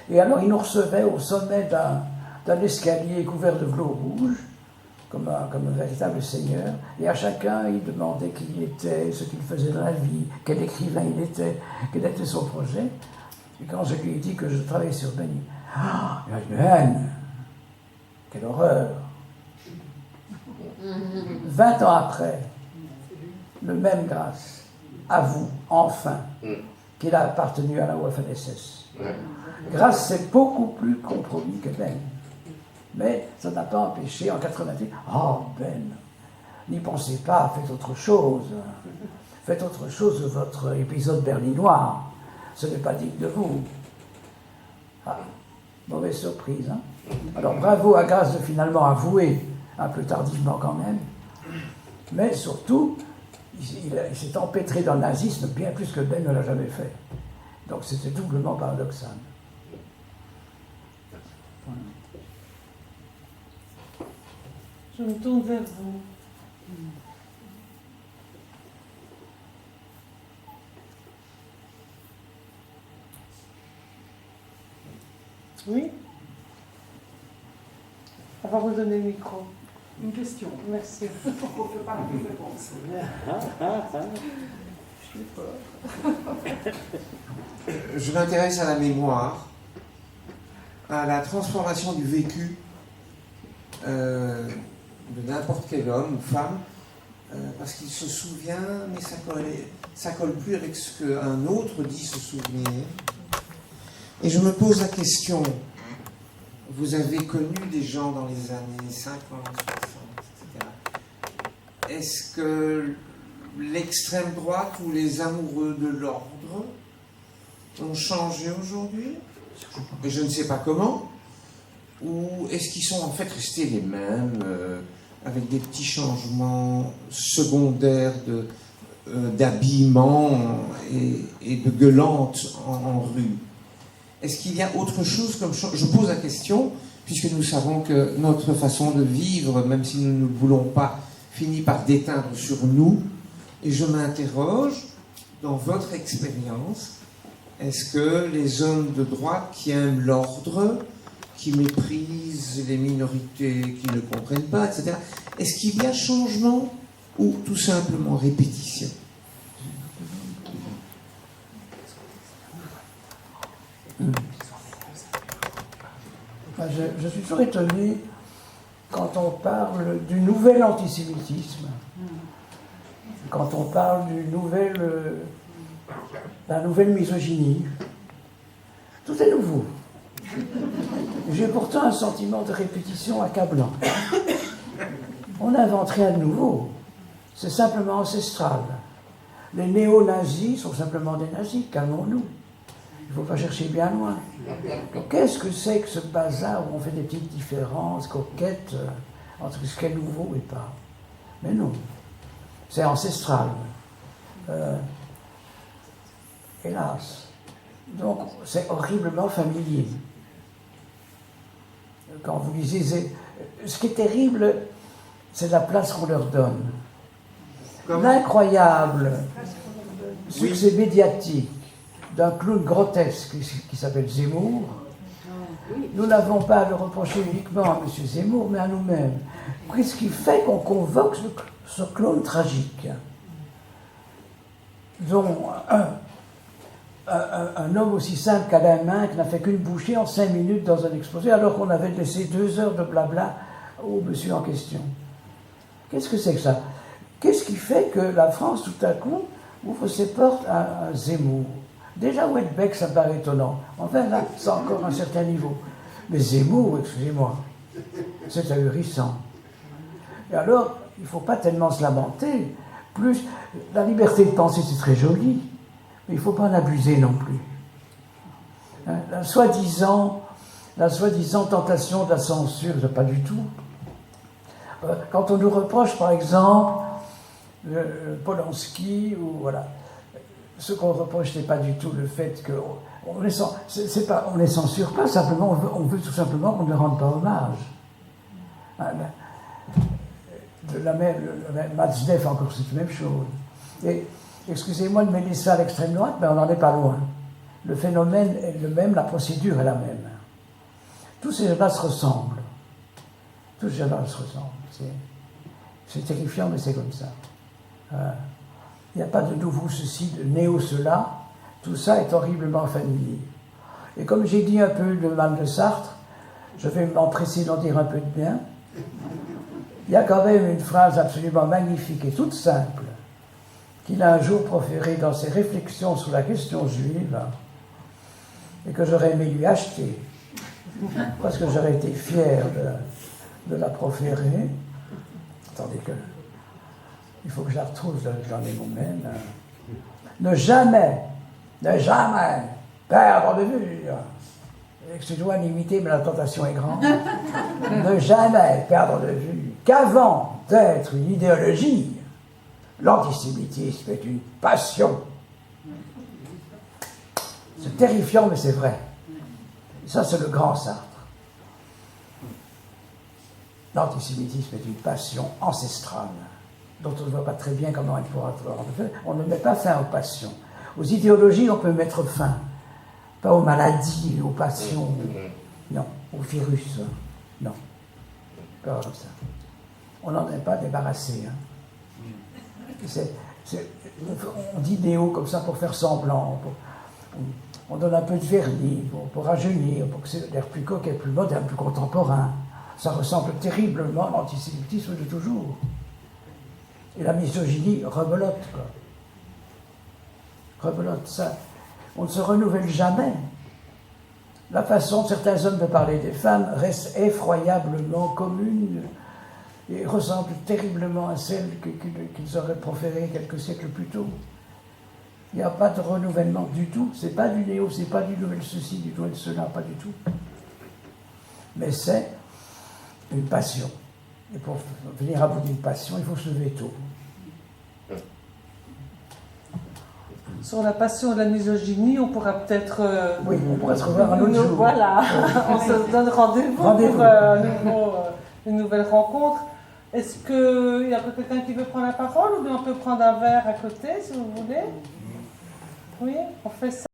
Et alors il nous recevait au sommet d'un escalier couvert de velours rouge, comme un véritable seigneur, et à chacun il demandait qui il était, ce qu'il faisait dans la vie, quel écrivain il était, quel était son projet. Et quand je lui ai dit que je travaillais sur Ben, il m'a dit, une haine, quelle horreur. 20 ans après, le même Grass avoue enfin qu'il a appartenu à la Waffen-SS. Grass, c'est beaucoup plus compromis que Ben. Mais ça n'a pas empêché, en 88, Ben, n'y pensez pas, faites autre chose. Faites autre chose de votre épisode berlinois. Ce n'est pas digne de vous. Mauvaise surprise, hein. Alors bravo à Grass de finalement avouer, un peu tardivement quand même, mais surtout, il s'est empêtré dans le nazisme bien plus que Ben ne l'a jamais fait. Donc c'était doublement paradoxal. Voilà. Je me tourne vers vous. Oui. On va vous donner le micro. Une question. Merci. On ne peut pas la réponse. Je m'intéresse à la mémoire, à la transformation du vécu de n'importe quel homme ou femme, parce qu'il se souvient, mais ça colle plus avec ce qu'un autre dit se souvenir. Et je me pose la question, vous avez connu des gens dans les années 50, 60, etc. Est-ce que l'extrême droite ou les amoureux de l'ordre ont changé aujourd'hui? Et je ne sais pas comment. Ou est-ce qu'ils sont en fait restés les mêmes, avec des petits changements secondaires d'habillement et de gueulante en rue? Est-ce qu'il y a autre chose comme chose? Je pose la question, puisque nous savons que notre façon de vivre, même si nous ne le voulons pas, finit par déteindre sur nous. Et je m'interroge, dans votre expérience, est-ce que les hommes de droite qui aiment l'ordre, qui méprisent les minorités, qui ne comprennent pas, etc., est-ce qu'il y a changement ou tout simplement répétition? Je suis toujours étonné quand on parle du nouvel antisémitisme, quand on parle de la nouvelle misogynie. Tout est nouveau. J'ai pourtant un sentiment de répétition accablant. On n'invente rien de nouveau. C'est simplement ancestral. Les néo-nazis sont simplement des nazis, calmons-nous. Il ne faut pas chercher bien loin. Qu'est-ce que c'est que ce bazar où on fait des petites différences coquettes entre ce qui est nouveau et pas? Mais non, c'est ancestral. Hélas. Donc, c'est horriblement familier. Quand vous lisez... Ce qui est terrible, c'est la place qu'on leur donne. L'incroyable succès médiatique d'un clown grotesque qui s'appelle Zemmour nous n'avons pas à le reprocher uniquement à M. Zemmour, mais à nous-mêmes. Qu'est-ce qui fait qu'on convoque ce clone tragique, dont un homme aussi simple qu'Alain Minc n'a fait qu'une bouchée en 5 minutes dans un exposé, alors qu'on avait laissé 2 heures de blabla au monsieur en question. Qu'est-ce que c'est que ça? Qu'est-ce qui fait que la France, tout à coup, ouvre ses portes à Zemmour? Déjà, Houellebecq, ça me paraît étonnant. Enfin, là, c'est encore un certain niveau. Mais Zemmour, excusez-moi, c'est ahurissant. Et alors, il ne faut pas tellement se lamenter. Plus, la liberté de penser, c'est très joli, mais il ne faut pas en abuser non plus. Hein, la soi-disant tentation de la censure, pas du tout. Quand on nous reproche, par exemple, Polanski, ou voilà, ce qu'on reproche, c'est pas du tout le fait qu'on ne censure pas, simplement, on veut tout simplement qu'on ne rende pas hommage. Matzneff, encore, c'est la même chose. Et, excusez-moi de mêler ça à l'extrême droite, mais on n'en est pas loin. Le phénomène est le même, la procédure est la même. Tous ces gens-là se ressemblent. Tous ces gens-là se ressemblent. C'est terrifiant, mais c'est comme ça. Il n'y a pas de nouveau ceci, de néo-cela. Tout ça est horriblement familier. Et comme j'ai dit un peu de mal de Sartre, je vais m'empresser d'en dire un peu de bien. Il y a quand même une phrase absolument magnifique et toute simple qu'il a un jour proférée dans ses réflexions sur la question juive et que j'aurais aimé lui acheter parce que j'aurais été fier de la proférer. Attendez que... Il faut que je la retrouve dans les moments. Ne jamais perdre de vue. Excusez-moi d'imiter, mais la tentation est grande. Ne jamais perdre de vue qu'avant d'être une idéologie, l'antisémitisme est une passion. C'est terrifiant, mais c'est vrai. Et ça, c'est le grand Sartre. L'antisémitisme est une passion ancestrale, dont on ne voit pas très bien comment elle pourra être. On ne met pas fin aux passions. Aux idéologies, on peut mettre fin. Pas aux maladies, aux passions. Non, aux virus. Non. Pas comme ça. On n'en est pas débarrassé. Hein. On dit des hauts comme ça pour faire semblant. On donne un peu de vernis pour rajeunir, pour que c'est l'air plus coquet, plus moderne, plus contemporain. Ça ressemble terriblement à l'antisémitisme de toujours. Et la misogynie rebelote, quoi. Rebelote, ça. On ne se renouvelle jamais. La façon de certains hommes de parler des femmes reste effroyablement commune et ressemble terriblement à celle qu'ils auraient proférée quelques siècles plus tôt. Il n'y a pas de renouvellement du tout. C'est pas du néo, c'est pas du nouvel ceci, du nouvel cela, pas du tout. Mais c'est une passion. Et pour venir à bout d'une passion, il faut se lever tôt. Sur la passion de la misogynie, on pourra peut-être... oui, on pourra se revoir un autre jour. Voilà, on se donne rendez-vous pour une nouvelle rencontre. Est-ce qu'il y a quelqu'un qui veut prendre la parole ou bien on peut prendre un verre à côté, si vous voulez? Oui, on fait ça.